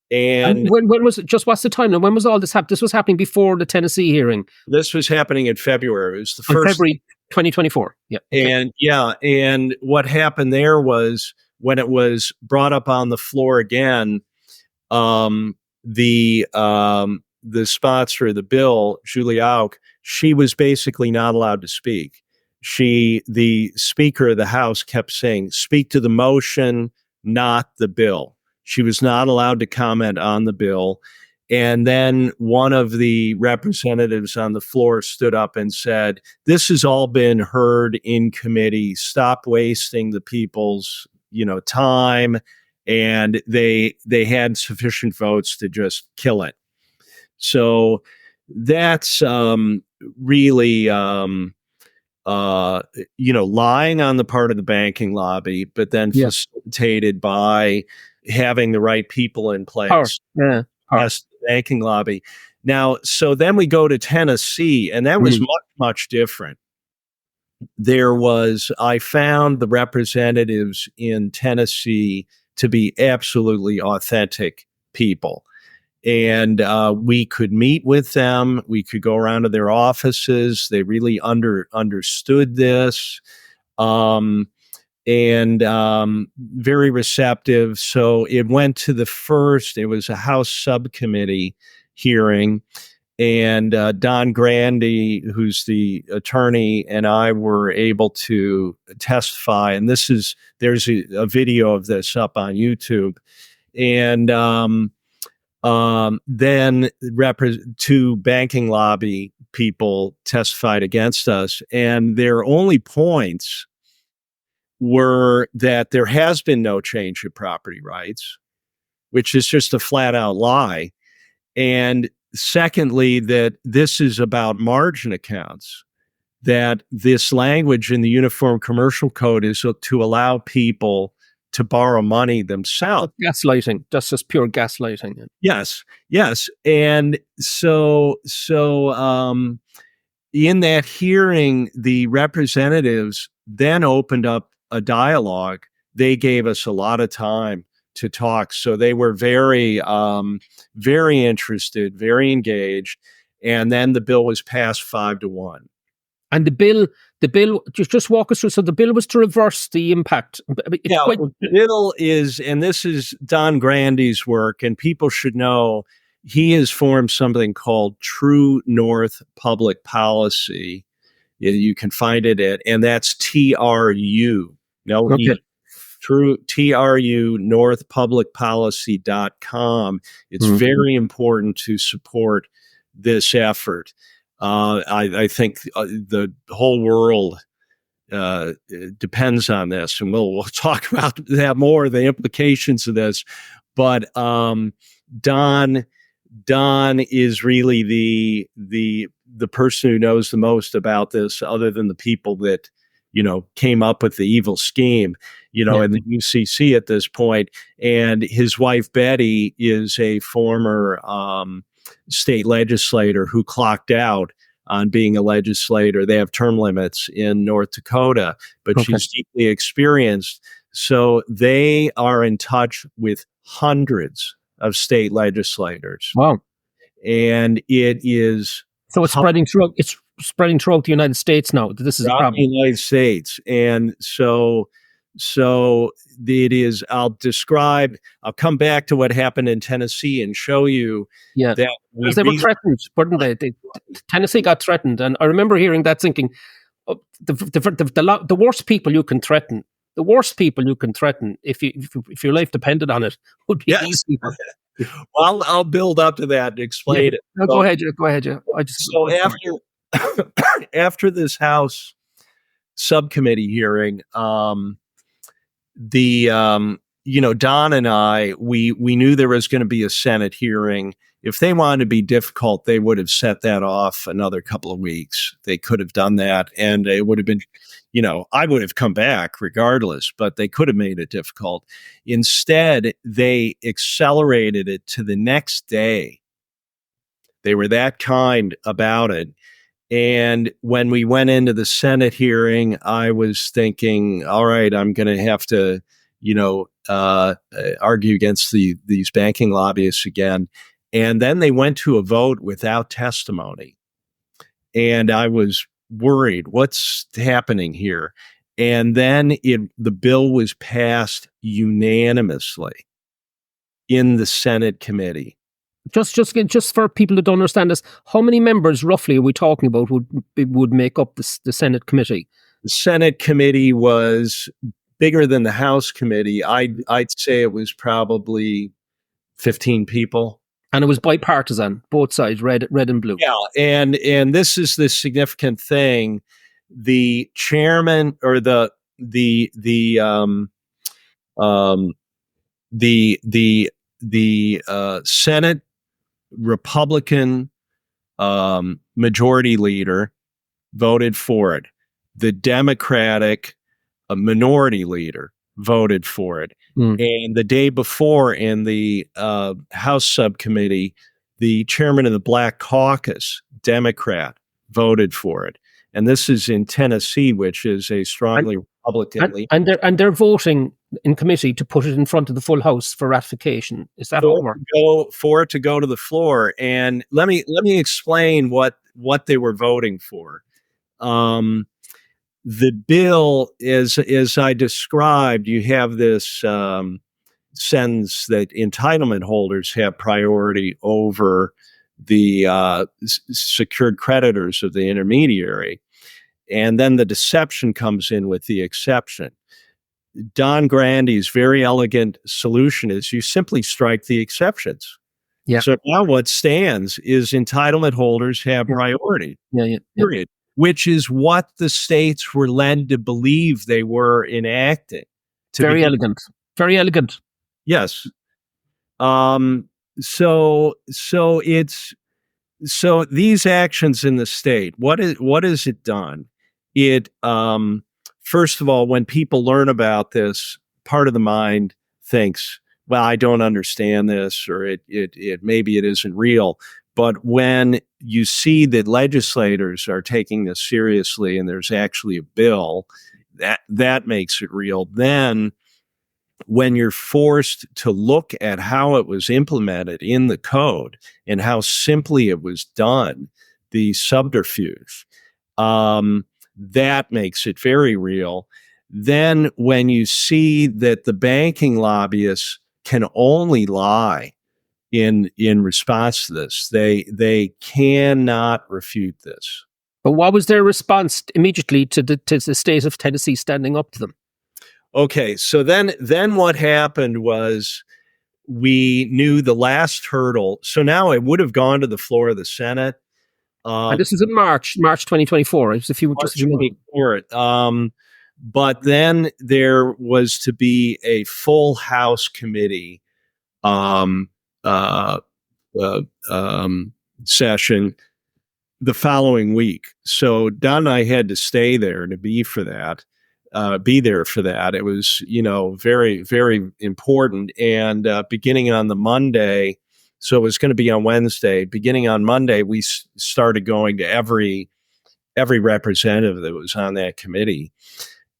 And when was it? Just what's the time? And when was all this happening? This was happening before the Tennessee hearing. this was happening in February. It was the On first February 2024. Yeah. Okay. And what happened there was when it was brought up on the floor again, um, the sponsor of the bill, Julie Auk, she was basically not allowed to speak. The Speaker of the House kept saying, "Speak to the motion, not the bill." She was not allowed to comment on the bill. And then one of the representatives on the floor stood up and said, "This has all been heard in committee. Stop wasting the people's, time." And they had sufficient votes to just kill it. So that's really lying on the part of the banking lobby, but then facilitated by having the right people in place. Yes, the banking lobby. Now, so then we go to Tennessee, and that was much, much different. I found the representatives in Tennessee to be absolutely authentic people. And we could meet with them. We could go around to their offices. They really understood this. And very receptive. So it went to it was a House subcommittee hearing, and Don Grandy, who's the attorney, and I were able to testify. And there's a video of this up on YouTube. And then two banking lobby people testified against us, and their only points were that there has been no change of property rights, which is just a flat out lie. And secondly, that this is about margin accounts, that this language in the Uniform Commercial Code is to allow people to borrow money themselves. Gaslighting. That's just pure gaslighting. Yes. And so in that hearing, the representatives then opened up a dialogue. They gave us a lot of time to talk. So they were very, very interested, very engaged. And then the bill was passed 5-1. And the bill, just walk us through. So the bill was to reverse the impact. The bill is, and this is Don Grandy's work, and people should know he has formed something called True North Public Policy. You can find it and that's TRU. No, True, TRU, northpublicpolicy.com. It's very important to support this effort. I think the whole world depends on this, and we'll talk about that more, the implications of this. But Don is really the person who knows the most about this, other than the people that came up with the evil scheme, in the UCC at this point. And his wife Betty is a former state legislator who clocked out on being a legislator. They have term limits in North Dakota, but she's deeply experienced. So they are in touch with hundreds of state legislators. Wow. And it is... So it's spreading throughout the United States now. This is a problem. The United States. And so it is, I'll come back to what happened in Tennessee and show you that because they were threatened, weren't they? Tennessee got threatened. And I remember hearing that, thinking, the worst people you can threaten, if your life depended on it, would be these people. Well, I'll build up to that and explain it. No, go ahead. Yeah. After this House subcommittee hearing, Don and I, we knew there was going to be a Senate hearing. If they wanted to be difficult, they would have set that off another couple of weeks. They could have done that, and it would have been, I would have come back regardless, but they could have made it difficult. Instead, they accelerated it to the next day. They were that kind about it. And when we went into the Senate hearing, I was thinking, all right, I'm going to have to, argue against these banking lobbyists again. And then they went to a vote without testimony. And I was worried, what's happening here? And then the bill was passed unanimously in the Senate committee. Just for people that don't understand this, how many members roughly are we talking about would make up the Senate committee? The Senate committee was bigger than the House committee. I'd say it was probably 15 people. And it was bipartisan, both sides, red and blue. Yeah, and this is the significant thing. The chairman or the Senate Republican majority leader voted for it. The Democratic minority leader voted for it. And the day before in the House subcommittee, the chairman of the Black Caucus, Democrat, voted for it. And this is in Tennessee, which is a strongly Republican. And they're voting in committee to put it in front of the full House for ratification. Is that how it works? For it to go to the floor. And let me explain what they were voting for. The bill is, as I described, you have this sense that entitlement holders have priority over the secured creditors of the intermediary. And then the deception comes in with the exception. Don Grandy's very elegant solution is you simply strike the exceptions. Yeah. So now what stands is entitlement holders have priority. Period. Which is what the states were led to believe they were enacting. Very elegant. Very elegant. Yes. So these actions in the state, what has it done? It first of all, when people learn about this, part of the mind thinks, well, I don't understand this, or it maybe it isn't real. But when you see that legislators are taking this seriously and there's actually a bill, that makes it real. Then when you're forced to look at how it was implemented in the code and how simply it was done, the subterfuge, that makes it very real. Then when you see that the banking lobbyists can only lie in response to this, they cannot refute this. But what was their response immediately to the state of Tennessee standing up to them? Okay, so then what happened was we knew the last hurdle. So now it would have gone to the floor of the Senate. And this is in March 2024. It was a few just for it. But then there was to be a full House committee session the following week. So Don and I had to stay there to be there for that. It was, very, very important. And beginning on the Monday, so it was going to be on Wednesday. Beginning on Monday, we started going to every representative that was on that committee.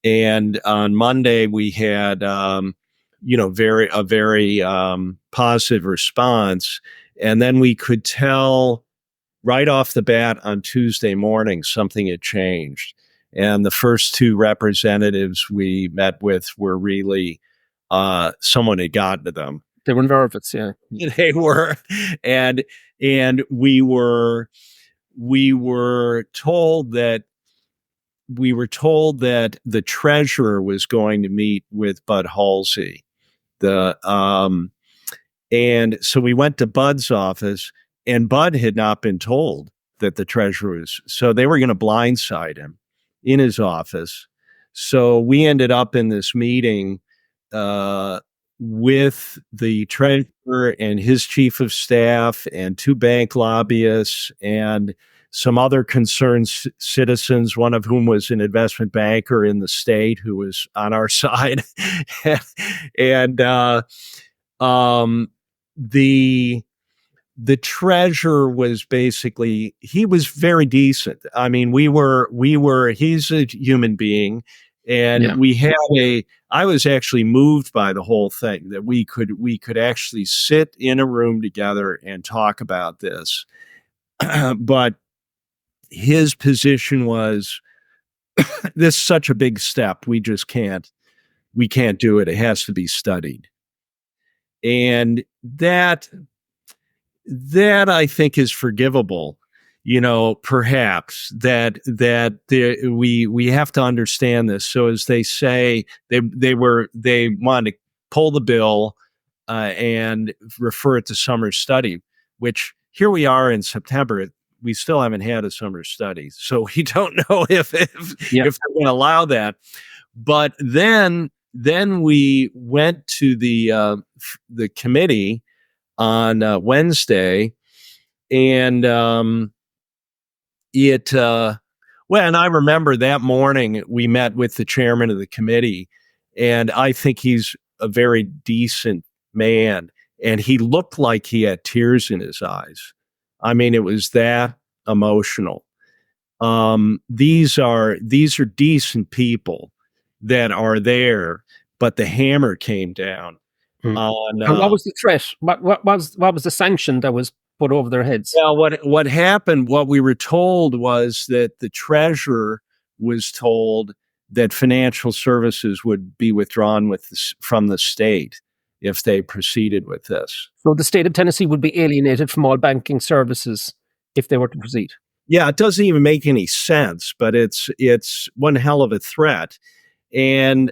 And on Monday, we had, a very positive response. And then we could tell right off the bat on Tuesday morning, something had changed. And the first two representatives we met with were really, someone had gotten to them. They were nervous, yeah. They were. And we were told that the treasurer was going to meet with Bud Halsey. And so we went to Bud's office, and Bud had not been told that the treasurer was, so they were going to blindside him in his office. So we ended up in this meeting with the treasurer and his chief of staff and two bank lobbyists and some other concerned citizens, one of whom was an investment banker in the state who was on our side. And the treasurer was basically, he was very decent. I mean, he's a human being, and we had I was actually moved by the whole thing that we could actually sit in a room together and talk about this. But his position was, this is such a big step. We can't do it. It has to be studied. And that I think is forgivable, perhaps that we have to understand this. So as they say, they wanted to pull the bill and refer it to summer study, which here we are in September. We still haven't had a summer study, so we don't know if they're going to allow that. But then we went to the committee on Wednesday, and and I remember that morning we met with the chairman of the committee, and I think he's a very decent man, and he looked like he had tears in his eyes. I mean, it was that emotional. These are decent people that are there, but the hammer came down. And what was the threat? What was the sanction that was put over their heads? Well, what happened, what we were told was that the treasurer was told that financial services would be withdrawn from the state if they proceeded with this. So the state of Tennessee would be alienated from all banking services if they were to proceed. Yeah, it doesn't even make any sense, but it's one hell of a threat. And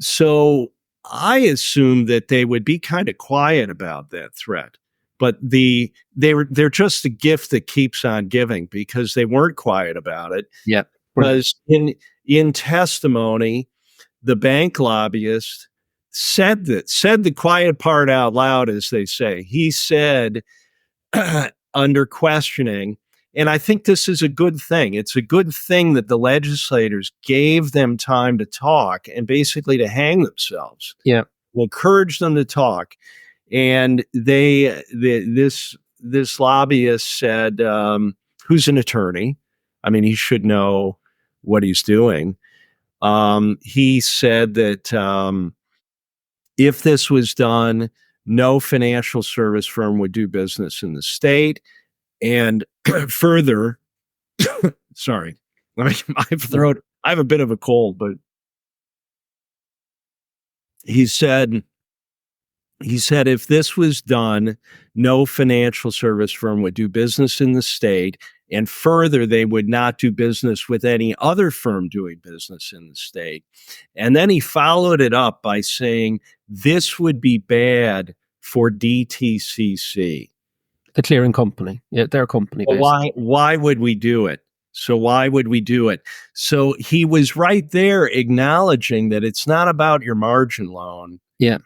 so I assumed that they would be kind of quiet about that threat, but they're just a gift that keeps on giving, because they weren't quiet about it. Yeah, because in testimony, the bank lobbyist said the quiet part out loud, as they say. He said under questioning, and I think this is a good thing. It's a good thing that the legislators gave them time to talk and basically to hang themselves. Yeah, encourage them to talk. And this lobbyist said, who's an attorney? I mean, he should know what he's doing. He said that if this was done, no financial service firm would do business in the state. And further, sorry, I have a bit of a cold, but he said if this was done, no financial service firm would do business in the state. And further, they would not do business with any other firm doing business in the state. And then he followed it up by saying this would be bad for DTCC. The clearing company. Yeah, their company. Well, why would we do it? So why would we do it? So he was right there acknowledging that it's not about your margin loan. Yeah.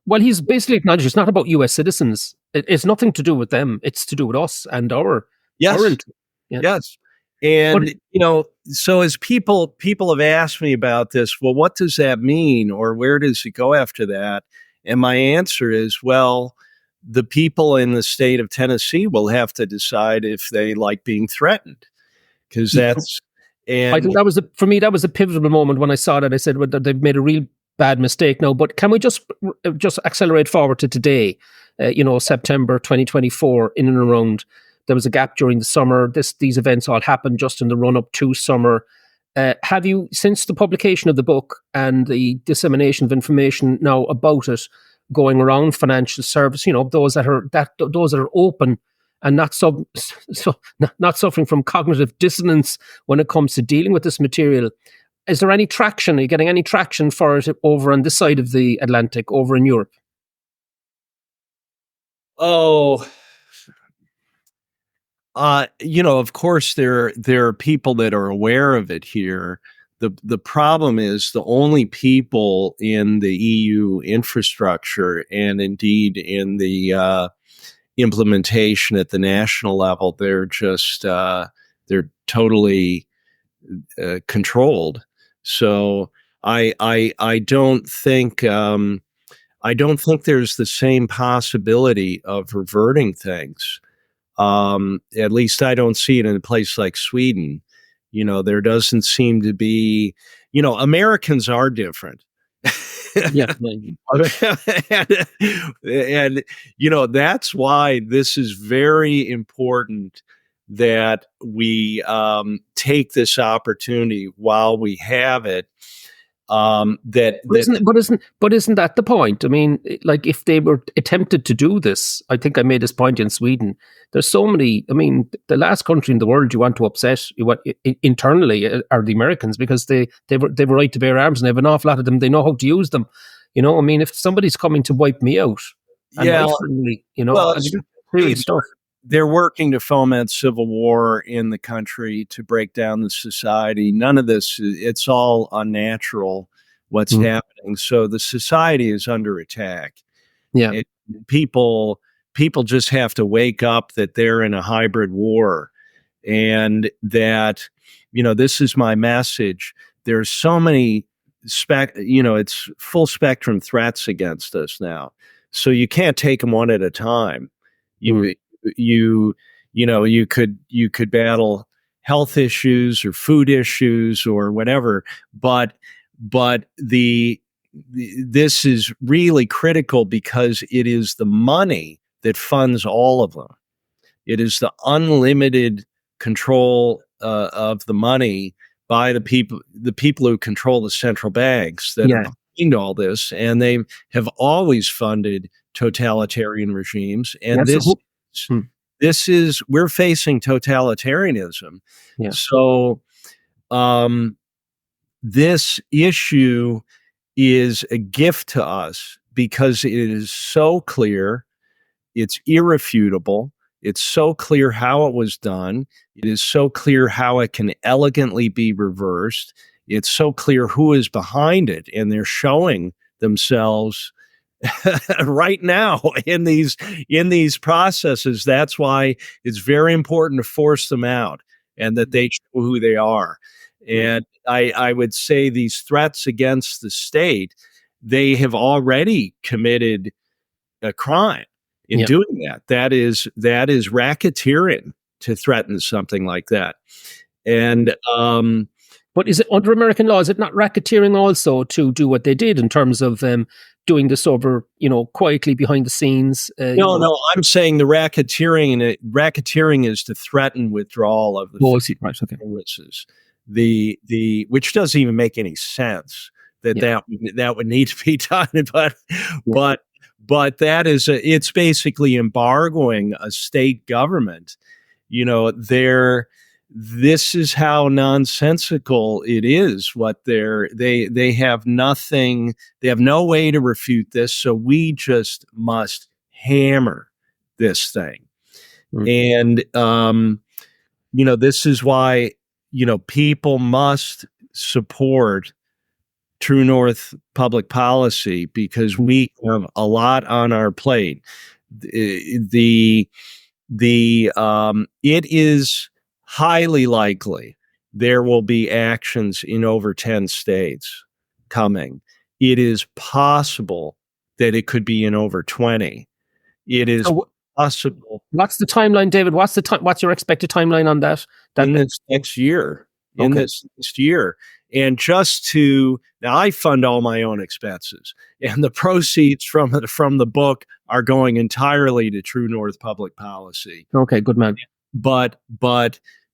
Well, he's basically acknowledged it's not about U.S. citizens. It's nothing to do with them. It's to do with us and our. Yes. Yes. And, so as people have asked me about this, well, what does that mean? Or where does it go after that? And my answer is, well, the people in the state of Tennessee will have to decide if they like being threatened, because that's. And I think for me, that was a pivotal moment when I saw that. I said, well, they've made a real bad mistake now. But can we just accelerate forward to today? September 2024, in and around. There was a gap during the summer. These events all happened just in the run up to summer. Have you, since the publication of the book and the dissemination of information now about it, going around financial service, those that are open and not suffering from cognitive dissonance when it comes to dealing with this material, is there any traction? Are you getting any traction for it over on this side of the Atlantic, over in Europe? Oh, Of course, there are people that are aware of it here. The problem is the only people in the EU infrastructure and indeed in the implementation at the national level, they're totally controlled. So I don't think there's the same possibility of reverting things. At least I don't see it in a place like Sweden. There doesn't seem to be, Americans are different. Yeah. and that's why this is very important that we take this opportunity while we have it. Isn't that the point? I mean, like if they were attempted to do this, I think I made this point in Sweden. There's so many. I mean, the last country in the world you want to upset internally are the Americans, because they have a right to bear arms, and they have an awful lot of them. They know how to use them. I mean, if somebody's coming to wipe me out, and yeah, my family, well, serious stuff. They're working to foment civil war in the country, to break down the society. None of this, it's all unnatural what's happening. So the society is under attack. Yeah. People just have to wake up that they're in a hybrid war, and that, this is my message. There's so many it's full spectrum threats against us now. So you can't take them one at a time. You could battle health issues or food issues or whatever, but this is really critical because it is the money that funds all of them. It is the unlimited control of the money by the people who control the central banks that are behind all this, and they have always funded totalitarian regimes. And this is we're facing totalitarianism. Yeah. So this issue is a gift to us because it is so clear, it's irrefutable, it's so clear how it was done, it is so clear how it can elegantly be reversed, it's so clear who is behind it, and they're showing themselves right now in these processes. That's why it's very important to force them out and that they show who they are. And I would say these threats against the state, they have already committed a crime in doing that. That is racketeering to threaten something like that. And but is it under American law? Is it not racketeering also to do what they did in terms of doing this over, quietly behind the scenes? No. I'm saying the racketeering is to threaten withdrawal of the services. The which doesn't even make any sense that would need to be done. But that is it's basically embargoing a state government. This is how nonsensical it is. What they have nothing. They have no way to refute this. So we just must hammer this thing. And this is why people must support True North public policy, because we have a lot on our plate. It is highly likely there will be actions in over 10 states coming. It is possible that it could be in over 20. It is possible. What's the timeline, David? What's your expected timeline on that? In this next year. And now I fund all my own expenses, and the proceeds from the book are going entirely to True North public policy. Okay, good man. But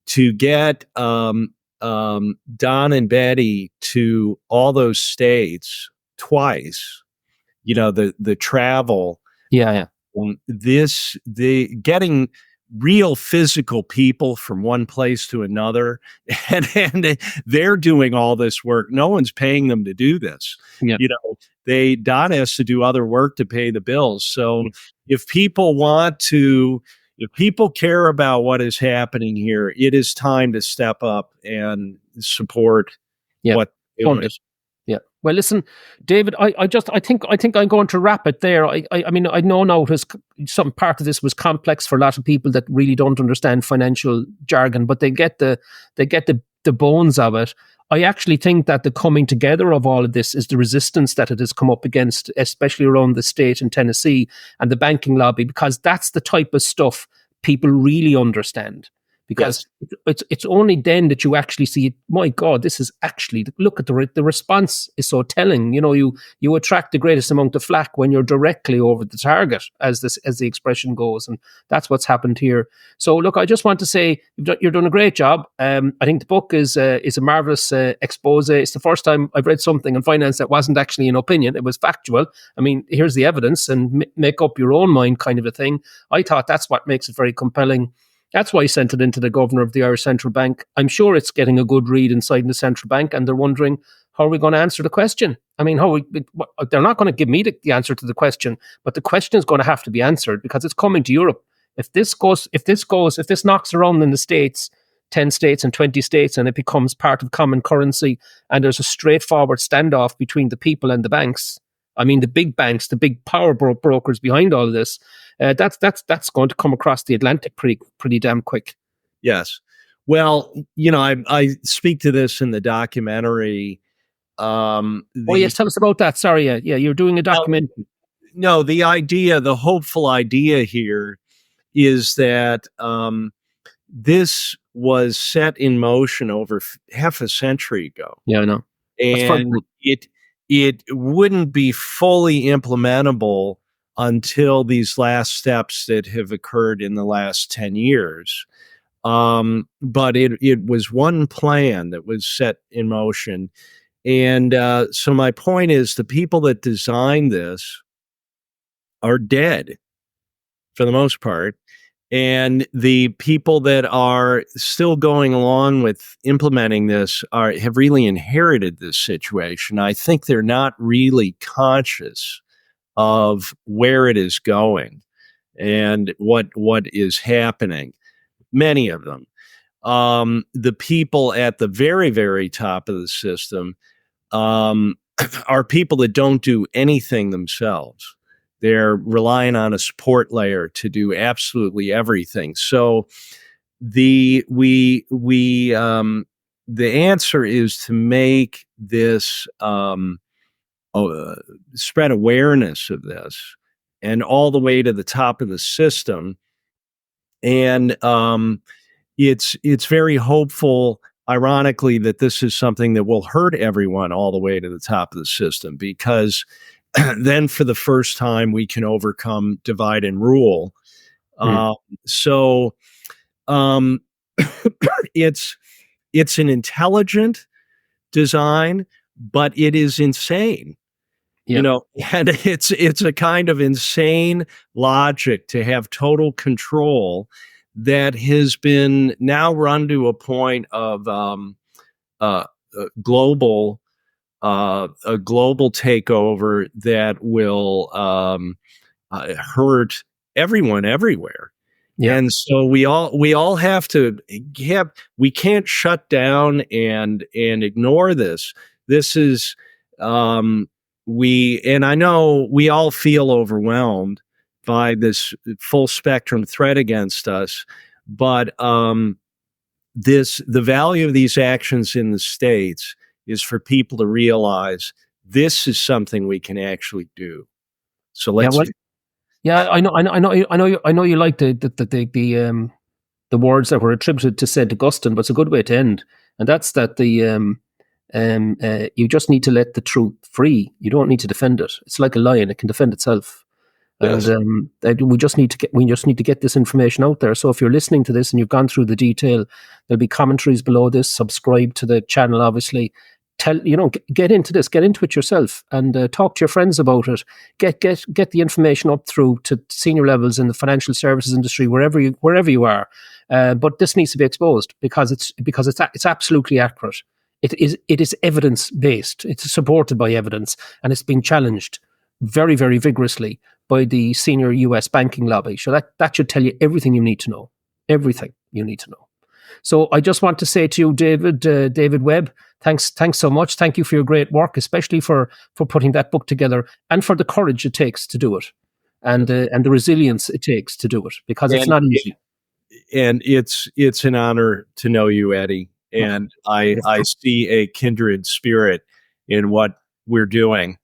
to get Don and Betty to all those states twice, the travel. Yeah. Getting real physical people from one place to another, and they're doing all this work. No one's paying them to do this. Don has to do other work to pay the bills. So if people want to, if people care about what is happening here, it is time to step up and support Yeah. what they're doing. Yeah. Well, listen, David, I think I'm going to wrap it there. I mean, I know now some part of this was complex for a lot of people that really don't understand financial jargon, but they get the bones of it. I actually think that the coming together of all of this is the resistance that it has come up against, especially around the state in Tennessee and the banking lobby, because that's the type of stuff people really understand. Because it's only then that you actually see, my God, this is actually, look at the response is so telling. You know, you attract the greatest amount of flack when you're directly over the target, as the expression goes, and that's what's happened here. So, look, I just want to say you're doing a great job. I think the book is a marvelous expose. It's the first time I've read something in finance that wasn't actually an opinion; it was factual. I mean, here's the evidence, and make up your own mind, kind of a thing. I thought that's what makes it very compelling. That's why I sent it into the governor of the Irish Central Bank. I'm sure it's getting a good read inside the central bank, and they're wondering, how are we going to answer the question? I mean, they're not going to give me the answer to the question, but the question is going to have to be answered because it's coming to Europe. If this knocks around in the States, 10 states and 20 states, and it becomes part of common currency, and there's a straightforward standoff between the people and the banks, I mean, the big banks, the big power brokers behind all of this, that's going to come across the Atlantic pretty damn quick. Yes. Well, you know, I speak to this in the documentary. Yes, tell us about that. Sorry, yeah, you're doing a documentary. No, the hopeful idea here is that this was set in motion over half a century ago. Yeah, I know. And it wouldn't be fully implementable until these last steps that have occurred in the last 10 years. But it was one plan that was set in motion. And so my point is the people that designed this are dead for the most part. And the people that are still going along with implementing this have really inherited this situation. I think they're not really conscious of where it is going and what is happening. Many of them. The people at the very, very top of the system are people that don't do anything themselves. They're relying on a support layer to do absolutely everything. So the answer is to make this spread awareness of this and all the way to the top of the system. And it's very hopeful, ironically, that this is something that will hurt everyone all the way to the top of the system, because then for the first time we can overcome divide and rule. So it's an intelligent design, but it is insane. Yeah. You know, and it's a kind of insane logic to have total control that has been now run to a point of global takeover that will hurt everyone everywhere. Yeah. And so we all have to we can't shut down and ignore this. This is and I know we all feel overwhelmed by this full spectrum threat against us, but the value of these actions in the states is for people to realize this is something we can actually do. So let's. I know you like the words that were attributed to St. Augustine, but it's a good way to end, and that's that you just need to let the truth free. You don't need to defend it. It's like a lion; it can defend itself. Yes. And we just need to get this information out there. So if you're listening to this and you've gone through the detail, there'll be commentaries below this. Subscribe to the channel, obviously. Get into this, get into it yourself, and talk to your friends about it. Get the information up through to senior levels in the financial services industry, wherever you are. But this needs to be exposed because it's absolutely accurate. It is evidence based. It's supported by evidence, and it's being challenged very, very vigorously by the senior US banking lobby. So that should tell you everything you need to know. Everything you need to know. So I just want to say to you, David Webb, thanks so much. Thank you for your great work, especially for putting that book together and for the courage it takes to do it, and the resilience it takes to do it, because it's not easy. And it's an honor to know you, Eddie. And I see a kindred spirit in what we're doing.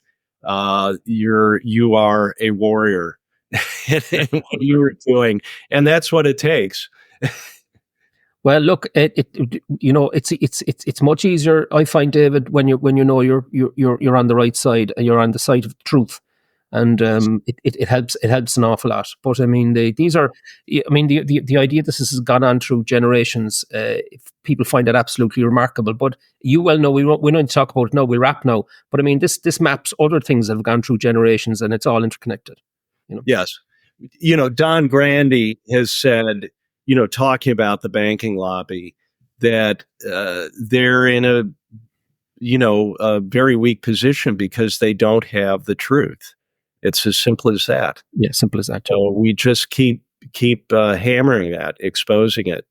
You are a warrior in what you were doing, and that's what it takes. Well, look, it's much easier, I find, David, when you know you're on the right side and you're on the side of the truth, and it helps an awful lot. But I mean, the idea this has gone on through generations. People find it absolutely remarkable. But you well know we don't talk about it now. We wrap now. But I mean, this maps other things that have gone through generations, and it's all interconnected. Yes, Don Grandy has said, talking about the banking lobby, that they're in a very weak position because they don't have the truth. It's as simple as that. Yeah, simple as that. So we just keep hammering that, exposing it.